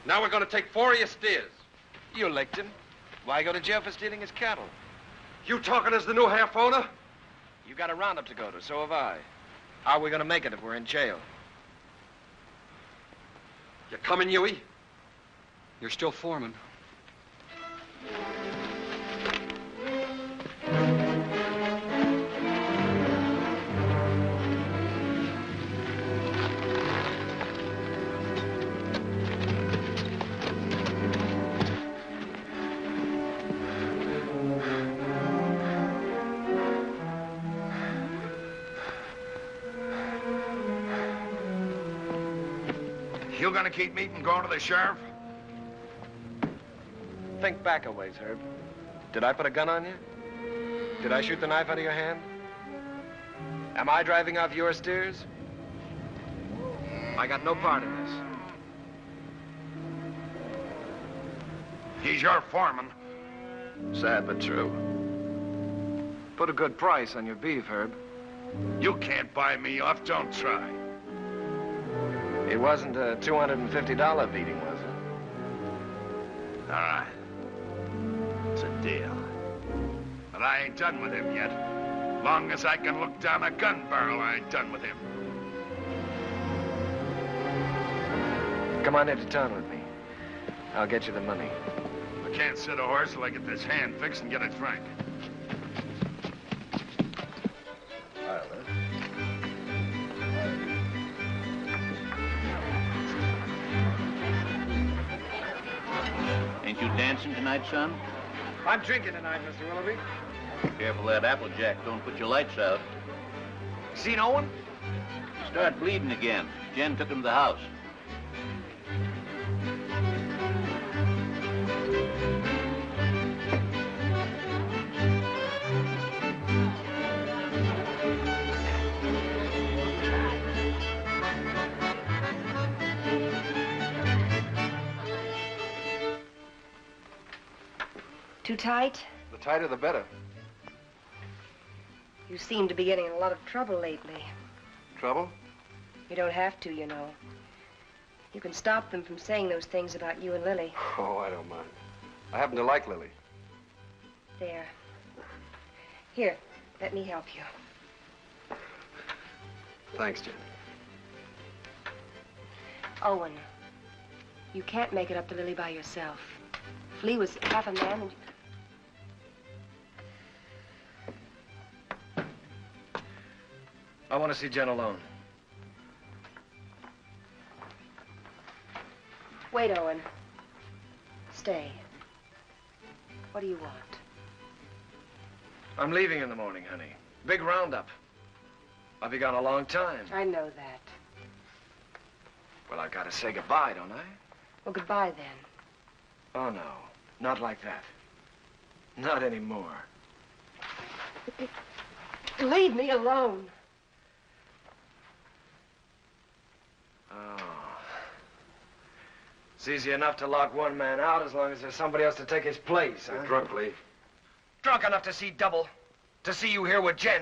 S8: Now we're going to take 4 of your steers.
S3: You licked him. Why go to jail for stealing his cattle?
S8: You talking as the new half owner?
S3: You got a roundup to go to, so have I. How are we gonna make it if we're in jail?
S8: You coming, Huey? You're still foreman.
S11: You gonna keep me from going to the sheriff?
S3: Think back a ways, Herb. Did I put a gun on you? Did I shoot the knife out of your hand? Am I driving off your steers? I got no part in this.
S11: He's your foreman.
S3: Sad but true. Put a good price on your beef, Herb.
S11: You can't buy me off, don't try.
S3: It wasn't a $250 beating, was it?
S11: All right. It's a deal. But I ain't done with him yet. Long as I can look down a gun barrel, I ain't done with him.
S3: Come on into town with me. I'll get you the money.
S11: I can't sit a horse till I get this hand fixed and get it frank.
S4: Ain't you dancing tonight, son?
S3: I'm drinking tonight, Mr. Willoughby.
S4: Careful that Applejack don't put your lights out.
S3: Seen Owen?
S4: Start bleeding again. Jen took him to the house.
S6: Too tight?
S8: The tighter, the better.
S6: You seem to be getting in a lot of trouble lately.
S8: Trouble?
S6: You don't have to, you know. You can stop them from saying those things about you and Lily.
S8: Oh, I don't mind. I happen to like Lily.
S6: There. Here, let me help you.
S8: Thanks, Jen.
S6: Owen, you can't make it up to Lily by yourself. If Lee was half a man and...
S3: I want to see Jen alone.
S6: Wait, Owen. Stay. What do you want?
S3: I'm leaving in the morning, honey. Big roundup. I'll be gone a long time.
S6: I know that.
S3: Well, I've got to say goodbye, don't I?
S6: Well, goodbye, then.
S3: Oh, no. Not like that. Not anymore.
S6: Leave me alone.
S3: Oh. It's easy enough to lock one man out as long as there's somebody else to take his place, huh?
S8: You're drunk, Lee.
S3: Drunk enough to see double. To see you here with Jen.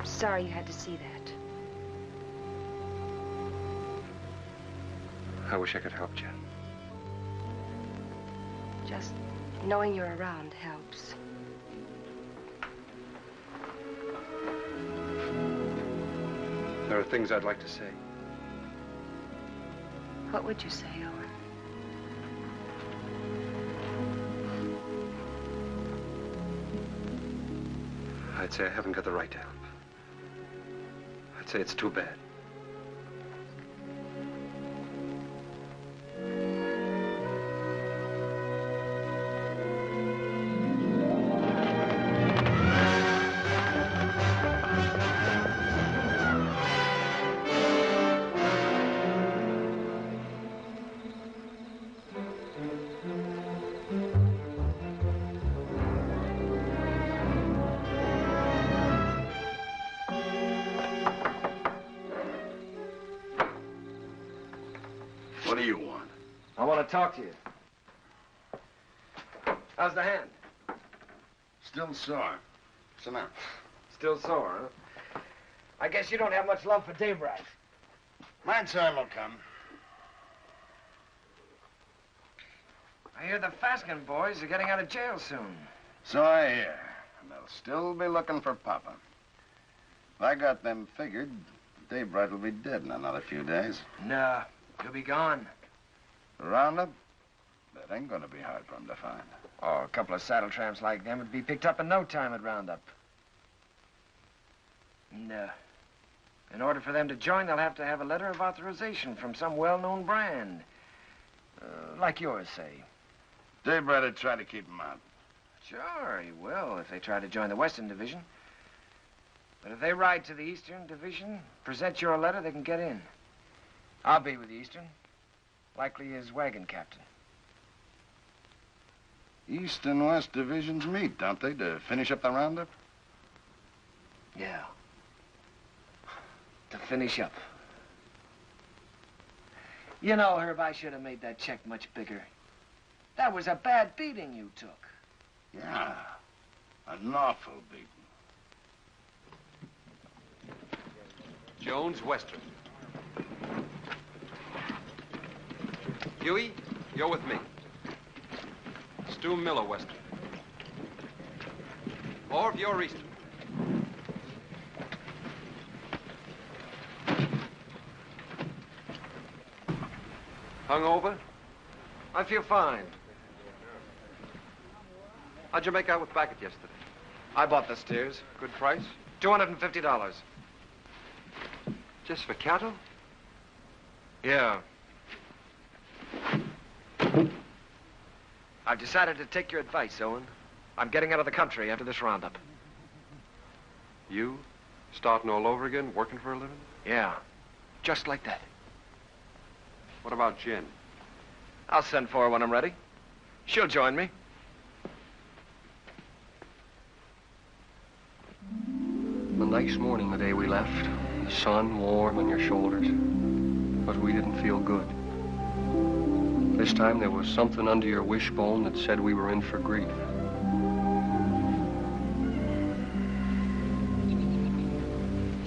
S6: Sorry you had to see that.
S8: I wish I could help you.
S6: Just knowing you're around helps.
S8: There are things I'd like to say.
S6: What would you say, Owen?
S8: I'd say I haven't got the right to help. I'd say it's too bad.
S5: What do you want?
S3: I want to talk to you. How's the hand?
S5: Still sore. Sit down.
S3: Still sore, huh? I guess you don't have much love for Daybreak.
S5: My time will come.
S3: I hear the Faskin boys are getting out of jail soon.
S5: So I hear. And they'll still be looking for Papa. If I got them figured, Daybright will be dead in another few days.
S3: Nah, he'll be gone.
S5: The roundup? That ain't gonna be hard for him to find.
S3: Oh, a couple of saddle tramps like them would be picked up in no time at roundup. And, in order for them to join, they'll have to have a letter of authorization from some well-known brand. Like yours, say.
S5: Daybright would try to keep him out.
S3: Sure, he will, if they try to join the Western Division. But if they ride to the Eastern Division, present your letter, they can get in. I'll be with the Eastern. Likely as wagon captain.
S5: East and West divisions meet, don't they, to finish up the roundup?
S3: Yeah. To finish up. You know, Herb, I should have made that check much bigger. That was a bad beating you took.
S5: Yeah. An awful beating.
S8: Jones, Western. Huey, you're with me. Stu Miller, Western. Orv, you're Eastern. Hungover?
S3: I feel fine.
S8: How'd you make out with Backett yesterday?
S3: I bought the steers.
S8: Good price?
S3: $250.
S8: Just for cattle?
S3: Yeah. I've decided to take your advice, Owen. I'm getting out of the country after this roundup.
S8: You? Starting all over again, working for a living?
S3: Yeah. Just like that.
S8: What about Jen?
S3: I'll send for her when I'm ready. She'll join me.
S1: The nice morning the day we left, the sun warm on your shoulders, but we didn't feel good. This time there was something under your wishbone that said we were in for grief.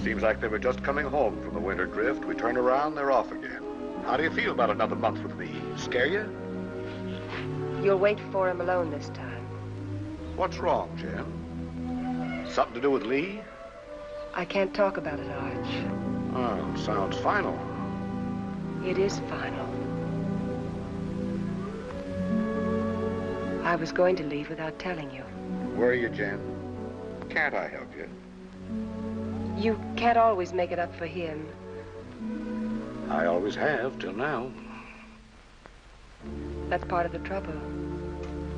S11: Seems like they were just coming home from the winter drift. We turn around, they're off again. How do you feel about another month with me? Scare you?
S6: You'll wait for him alone this time.
S11: What's wrong, Jen? Something to do with Lee?
S6: I can't talk about it, Arch.
S11: Oh, sounds final.
S6: It is final. I was going to leave without telling you.
S11: Where are you, Jen? Can't I help you?
S6: You can't always make it up for him.
S11: I always have, till now.
S6: That's part of the trouble.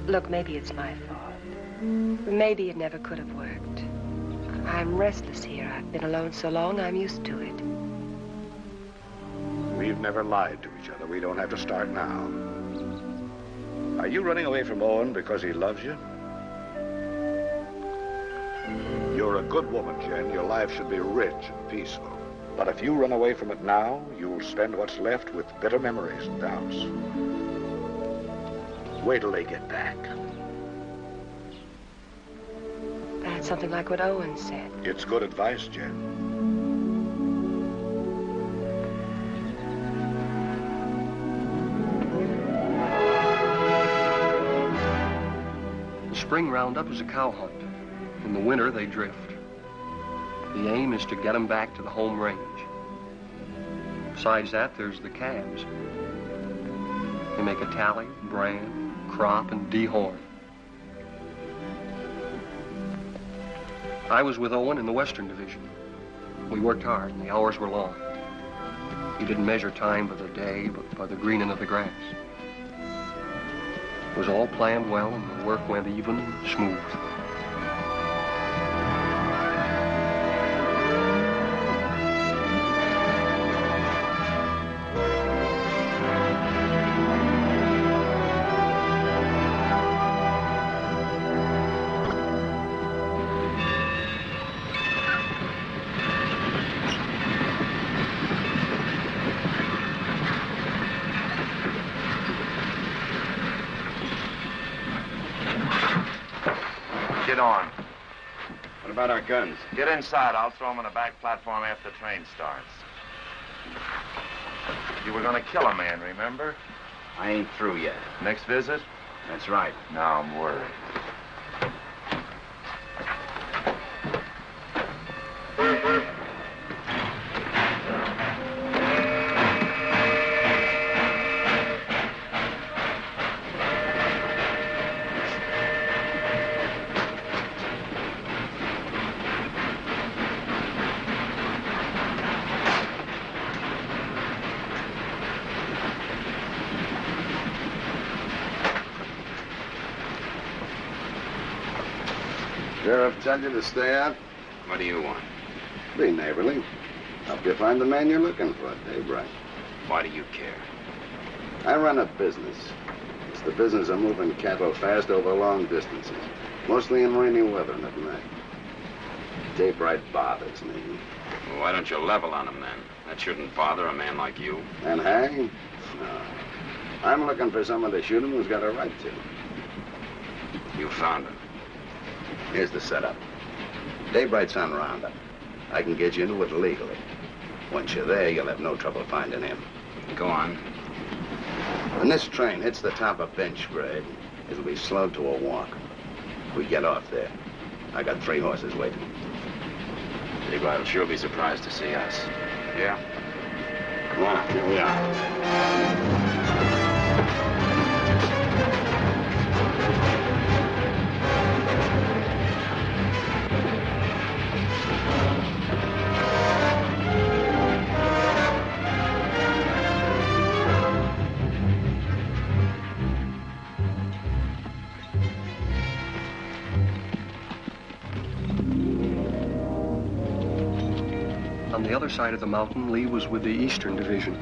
S6: Look, maybe it's my fault. Maybe it never could have worked. I'm restless here. I've been alone so long, I'm used to it.
S11: We've we've never lied to each other. We don't have to start now. Are you running away from Owen because he loves you? You're a good woman, Jen. Your life should be rich and peaceful. But if you run away from it now, you'll spend what's left with bitter memories and doubts. Wait till they get back.
S6: That's something like what Owen said.
S11: It's good advice, Jen.
S1: The spring roundup is a cow hunt. In the winter, they drift. The aim is to get them back to the home range. Besides that, there's the calves. They make a tally, brand, crop, and dehorn. I was with Owen in the Western Division. We worked hard, and the hours were long. He didn't measure time by the day, but by the greening of the grass. It was all planned well, and the work went even and smooth.
S2: Get on.
S5: What about our guns?
S2: Get inside. I'll throw them on the back platform after the train starts. You were going to kill a man, remember?
S5: I ain't through yet.
S2: Next visit?
S5: That's right.
S2: Now I'm worried.
S16: Sheriff tell you to stay out?
S5: What do you want?
S16: Be neighborly. Help you find the man you're looking for, daybreak.
S5: Why do you care?
S16: I run a business. It's the business of moving cattle fast over long distances, mostly in rainy weather and at night. Daybreak bothers me.
S5: Well, why don't you level on him then? That shouldn't bother a man like you.
S16: And hang? No. I'm looking for someone to shoot him who's got a right to.
S5: You found him.
S16: Here's the setup. Daybreak's on roundup. I can get you into it legally. Once you're there, you'll have no trouble finding him.
S5: Go on.
S16: When this train hits the top of bench grade, it'll be slowed to a walk. We get off there. I got 3 horses waiting.
S5: Daybreak will sure be surprised to see us.
S16: Yeah? Come on, here we are.
S1: On the other side of the mountain, Lee was with the Eastern Division.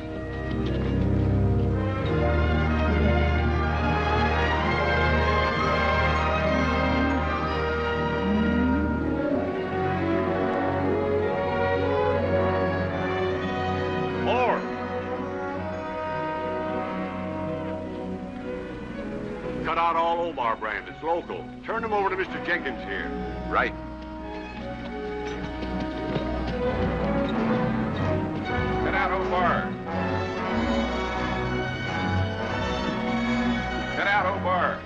S11: More! Cut out all Omar brand. It's local. Turn them over to Mr. Jenkins here.
S5: Right.
S11: Get out, Omar. Get out, Omar.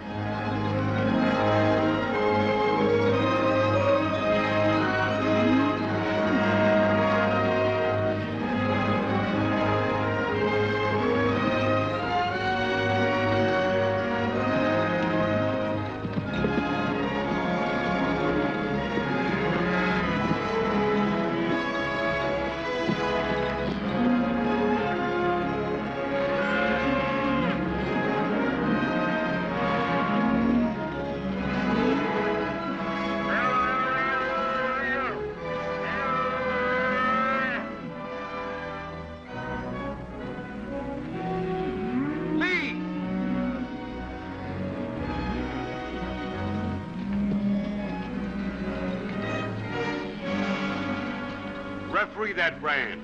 S11: free that brand.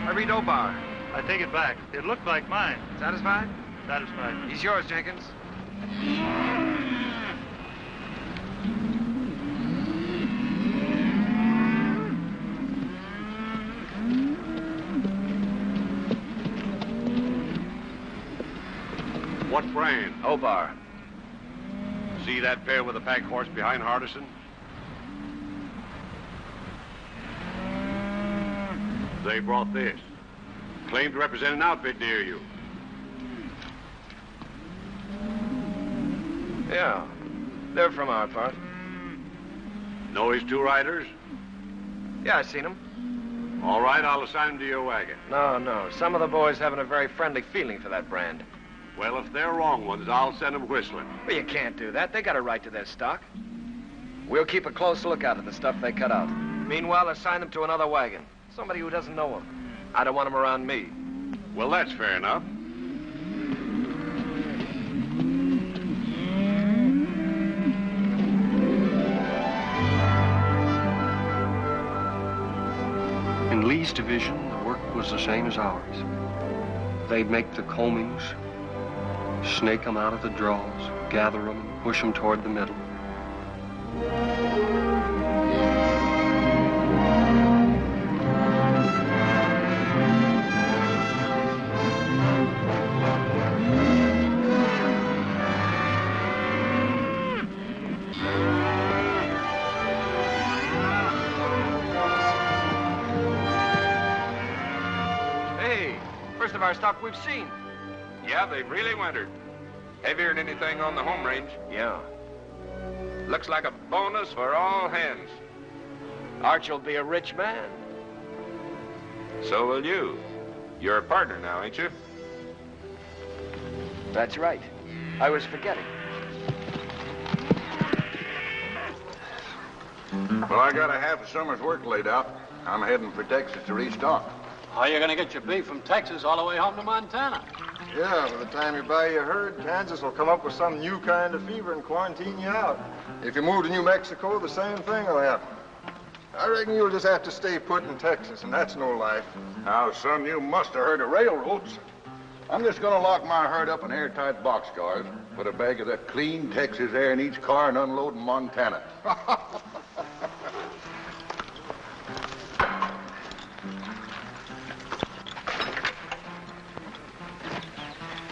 S3: I read Obar.
S17: I take it back. It looked like mine.
S3: Satisfied?
S17: Satisfied.
S3: He's yours, Jenkins.
S11: What brand?
S3: Obar.
S11: See that pair with the pack horse behind Hardison? They brought this. Claimed to represent an outfit near you.
S3: Yeah. They're from our part.
S11: Know his two riders?
S3: Yeah, I seen them.
S11: All right, I'll assign them to your wagon.
S3: No. Some of the boys haven't a very friendly feeling for that brand.
S11: Well, if they're wrong ones, I'll send them whistling.
S3: Well, you can't do that. They got a right to their stock. We'll keep a close lookout at the stuff they cut out. Meanwhile, assign them to another wagon. Somebody who doesn't know them. I don't want them around me.
S11: Well, that's fair enough.
S1: In Lee's division, the work was the same as ours. They'd make the combings, snake them out of the draws, gather them, and push them toward the middle.
S3: First of our stock we've seen.
S5: Yeah, they've really wintered. Heavier than anything on the home range.
S3: Yeah.
S5: Looks like a bonus for all hands.
S3: Arch will be a rich man.
S5: So will you. You're a partner now, ain't you?
S3: That's right. I was forgetting.
S18: Well, I got a half a summer's work laid out. I'm heading for Texas to restock.
S19: How are you going to get your beef from Texas all the way home to Montana?
S20: Yeah, by the time you buy your herd, Kansas will come up with some new kind of fever and quarantine you out. If you move to New Mexico, the same thing will happen. I reckon you'll just have to stay put in Texas, and that's no life.
S18: Now, son, you must have heard of railroads. I'm just going to lock my herd up in airtight boxcars, put a bag of that clean Texas air in each car, and unload in Montana.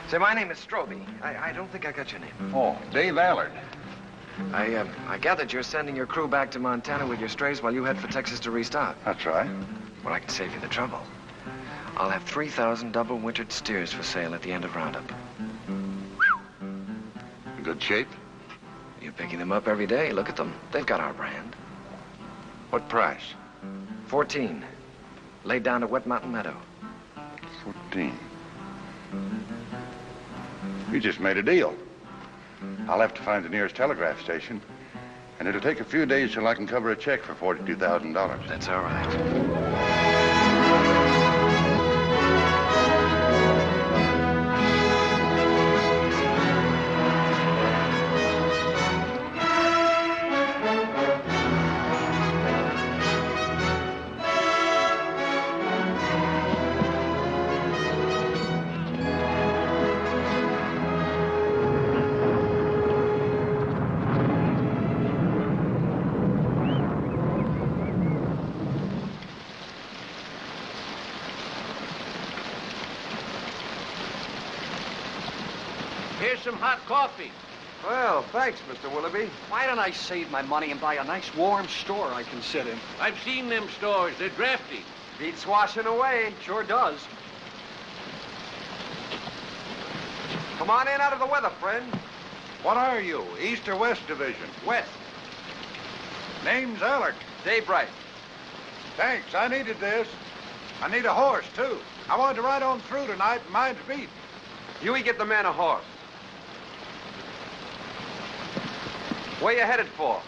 S3: Say, my name is Stroby. I don't think I got your name.
S18: Oh, Dave Allard.
S3: I gathered you're sending your crew back to Montana with your strays while you head for Texas to restock.
S18: That's right.
S3: Well, I can save you the trouble. I'll have 3,000 double-wintered steers for sale at the end of Roundup.
S18: In good shape?
S3: You're picking them up every day. Look at them. They've got our brand.
S18: What price?
S3: 14. Laid down to Wet Mountain Meadow.
S18: 14. We just made a deal. I'll have to find the nearest telegraph station, and it'll take a few days till I can cover a check for $42,000.
S3: That's all right.
S9: Here's some hot coffee.
S8: Well, thanks, Mr. Willoughby.
S19: Why don't I save my money and buy a nice warm store I can sit in?
S9: I've seen them stores. They're drafty.
S8: Beats washing away.
S19: Sure does.
S8: Come on in out of the weather, friend.
S18: What are you, East or West Division?
S8: West.
S18: Name's Allard.
S8: Dave Bright.
S18: Thanks, I needed this. I need a horse, too. I wanted to ride on through tonight, and mine's beat.
S8: Huey, get the man a horse. Where you headed for?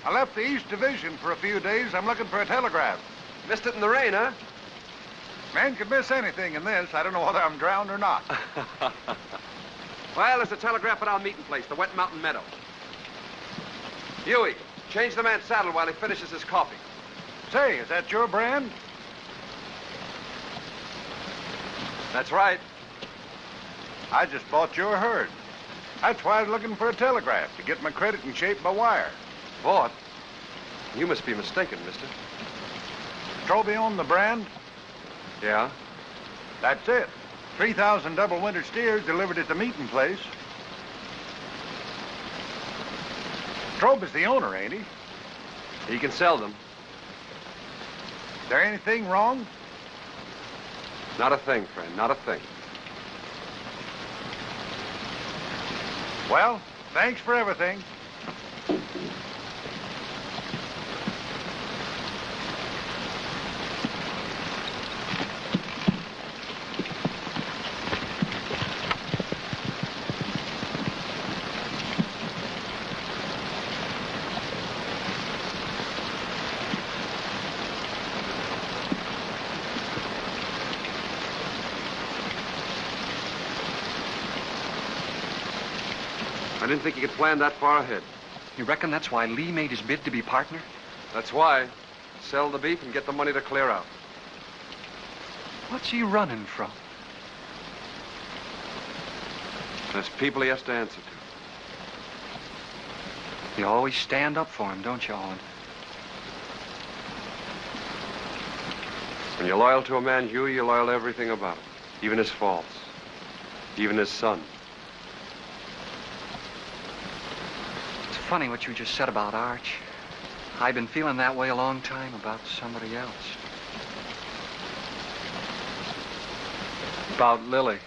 S18: I left the East Division for a few days. I'm looking for a telegraph.
S8: Missed it in the rain, huh?
S18: Man could miss anything in this. I don't know whether I'm drowned or not.
S8: Well, there's a telegraph at our meeting place, the Wet Mountain Meadow. Huey, change the man's saddle while he finishes his coffee.
S18: Say, is that your brand?
S8: That's right.
S18: I just bought your herd. That's why I was looking for a telegraph, to get my credit in shape by wire.
S8: Bought? You must be mistaken, mister.
S18: Strobe owned the brand?
S8: Yeah?
S18: That's it. 3,000 double winter steers delivered at the meeting place. Strobe is the owner, ain't he?
S8: He can sell them.
S18: Is there anything wrong?
S8: Not a thing, friend, not a thing.
S18: Well, thanks for everything.
S8: I didn't think you could plan that far ahead.
S19: You reckon that's why Lee made his bid to be partner?
S8: That's why. Sell the beef and get the money to clear out.
S19: What's he running from?
S8: There's people he has to answer to.
S19: You always stand up for him, don't you, Owen?
S8: When you're loyal to a man, Huey, you're loyal to everything about him. Even his faults. Even his son.
S19: It's funny what you just said about Arch. I've been feeling that way a long time about somebody else.
S8: About Lily.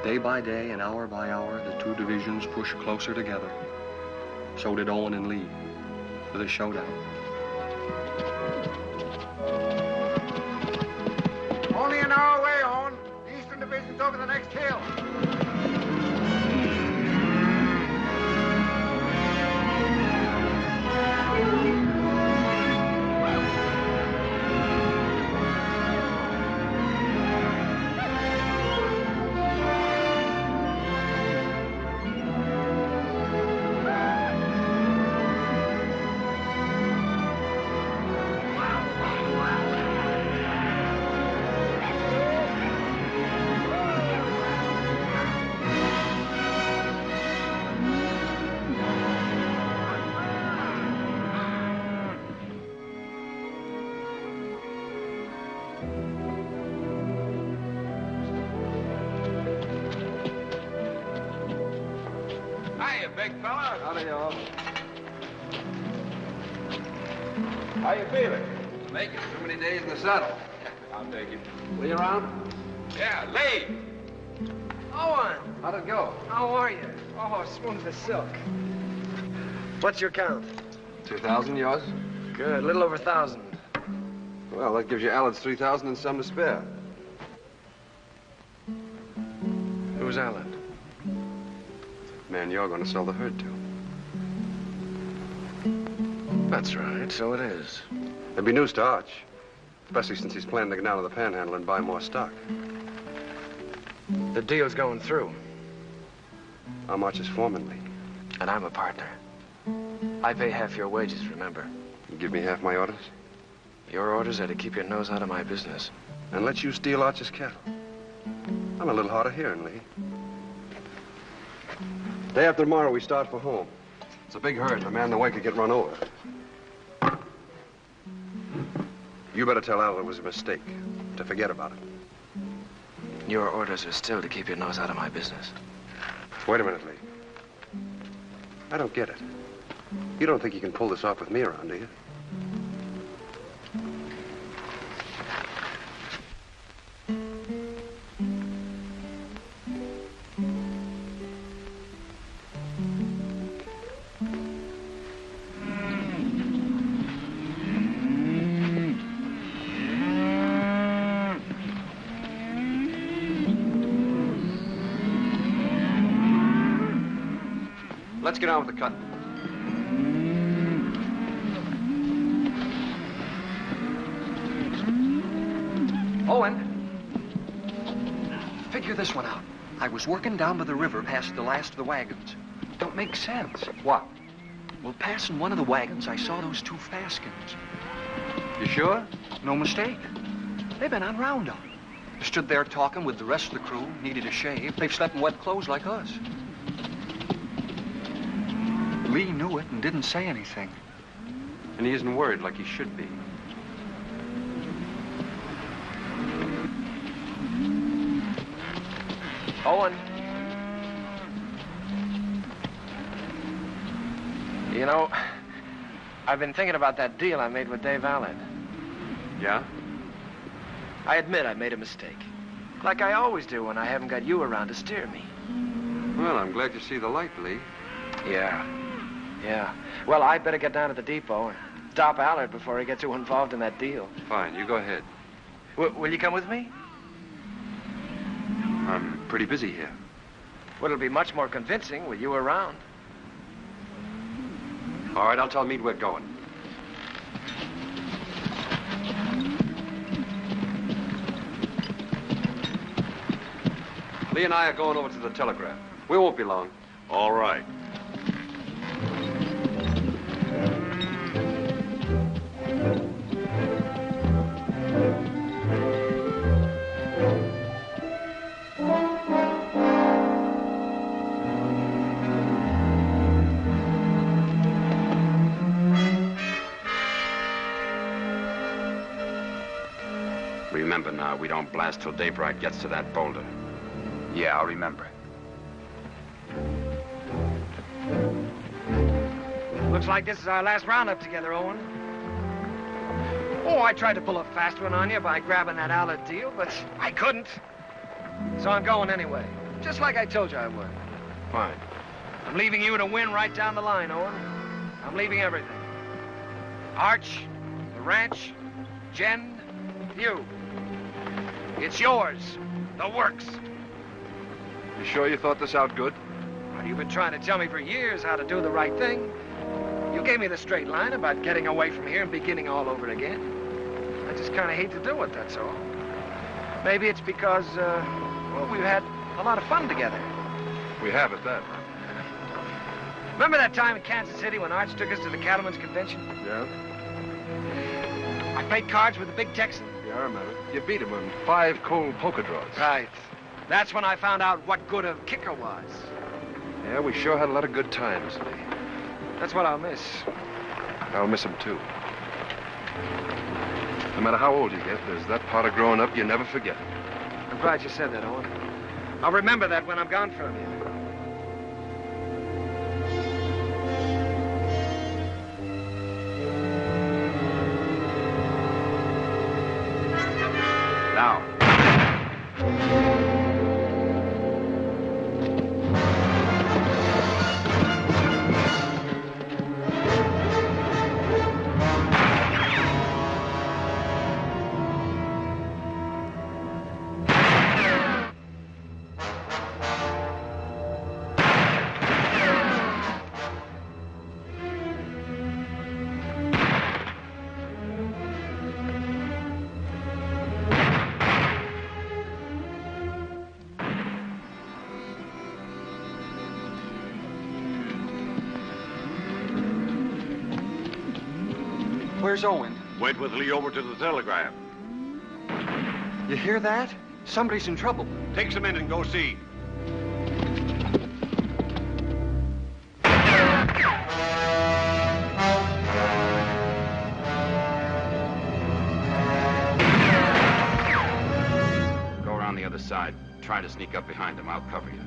S1: Day by day and hour by hour, the two divisions pushed closer together. So did Owen and Lee, for the showdown.
S20: Only an hour away, Owen. The Eastern Division's over the next hill.
S8: Hiya, big fella. Howdy, y'all. How you feeling? Making too many days in the saddle. I'll take it. Lee around? Yeah, Lee.
S3: Owen!
S8: How'd it go?
S3: How are you? Oh, smooth as silk. What's your count?
S8: 2,000, yours?
S3: Good, a little over 1,000.
S8: Well, that gives you Allen's 3,000 and some to spare.
S3: Who's Allen?
S8: Man, you're going to sell the herd to.
S3: That's right, so it is.
S8: There'll be news to Arch, especially since he's planning to get down to the Panhandle and buy more stock.
S3: The deal's going through.
S8: I'm Arch's foreman, Lee.
S3: And I'm a partner. I pay half your wages, remember?
S8: You give me half my orders?
S3: Your orders are to keep your nose out of my business.
S8: And let you steal Arch's cattle. I'm a little hard of hearing, Lee. Day after tomorrow, we start for home. It's a big herd, and a man in the way could get run over. You better tell Al it was a mistake, to forget about it.
S3: Your orders are still to keep your nose out of my business.
S8: Wait a minute, Lee. I don't get it. You don't think you can pull this off with me around, do you? Let's get on with the cut.
S19: Owen, figure this one out. I was working down by the river past the last of the wagons. Don't make sense.
S8: What?
S19: Well, passing one of the wagons, I saw those two Faskins.
S8: You sure?
S19: No mistake. They've been on roundup. Stood there talking with the rest of the crew, needed a shave. They've slept in wet clothes like us. Lee knew it and didn't say anything.
S8: And he isn't worried like he should be.
S3: Owen. You know, I've been thinking about that deal I made with Dave Allard.
S8: Yeah?
S3: I admit I made a mistake. Like I always do when I haven't got you around to steer me.
S8: Well, I'm glad you see the light, Lee.
S3: Yeah. Well, I'd better get down to the depot and stop Allard before he gets too involved in that deal.
S8: Fine, you go ahead.
S3: Will you come with me?
S8: I'm pretty busy here.
S3: Well, it'll be much more convincing with you around.
S8: All right, I'll tell Meade we're going. Lee and I are going over to the telegraph. We won't be long.
S11: All right.
S5: Remember now, we don't blast till daybreak gets to that boulder.
S15: Yeah, I'll remember.
S3: Looks like this is our last roundup together, Owen. Oh, I tried to pull a fast one on you by grabbing that Allard deal, but I couldn't. So I'm going anyway, just like I told you I would.
S8: Fine.
S3: I'm leaving you to win right down the line, Owen. I'm leaving everything. Arch, the ranch, Jen, you. It's yours. The works.
S8: You sure you thought this out good?
S3: Well, you've been trying to tell me for years how to do the right thing. You gave me the straight line about getting away from here and beginning all over again. I just kind of hate to do it, that's all. Maybe it's because, well, we've had a lot of fun together.
S8: We have at that.
S3: Remember that time in Kansas City when Arch took us to the Cattlemen's Convention?
S8: Yeah?
S3: I played cards with the big Texan.
S8: Yeah, I remember. You beat him on 5 cold poker draws.
S3: Right. That's when I found out what good a kicker was.
S8: Yeah, we sure had a lot of good times, Lee.
S3: That's what I'll miss.
S8: I'll miss him, too. No matter how old you get, there's that part of growing up you never forget.
S3: I'm glad you said that, Owen. I'll remember that when I'm gone from you.
S5: Now.
S19: Where's Owen?
S11: Went with Lee over to the telegraph.
S19: You hear that? Somebody's in trouble.
S11: Take some in and go see.
S5: Go around the other side. Try to sneak up behind him. I'll cover you.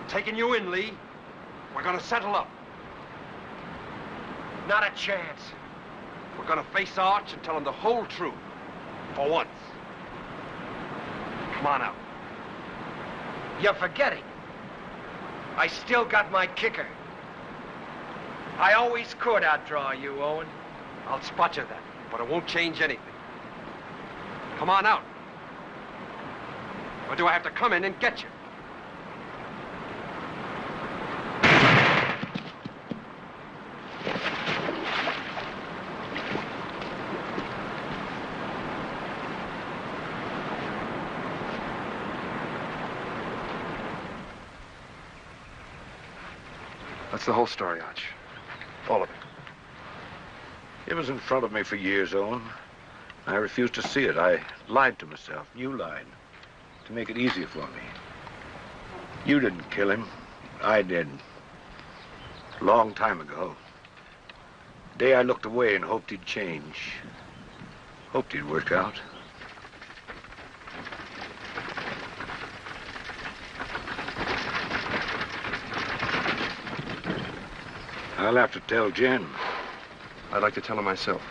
S19: Taking you in, Lee. We're gonna settle up. Not a chance. We're gonna face Arch and tell him the whole truth. For once. Come on out. You're forgetting. I still got my kicker. I always could outdraw you, Owen. I'll spot you then, but it won't change anything. Come on out. Or do I have to come in and get you?
S8: That's the whole story, Arch.
S11: All of it. It was in front of me for years, Owen. I refused to see it. I lied to myself. You lied. To make it easier for me. You didn't kill him. I did. A long time ago. The day I looked away and hoped he'd change. Hoped he'd work out. I'll have to tell Jen.
S8: I'd like to tell her myself.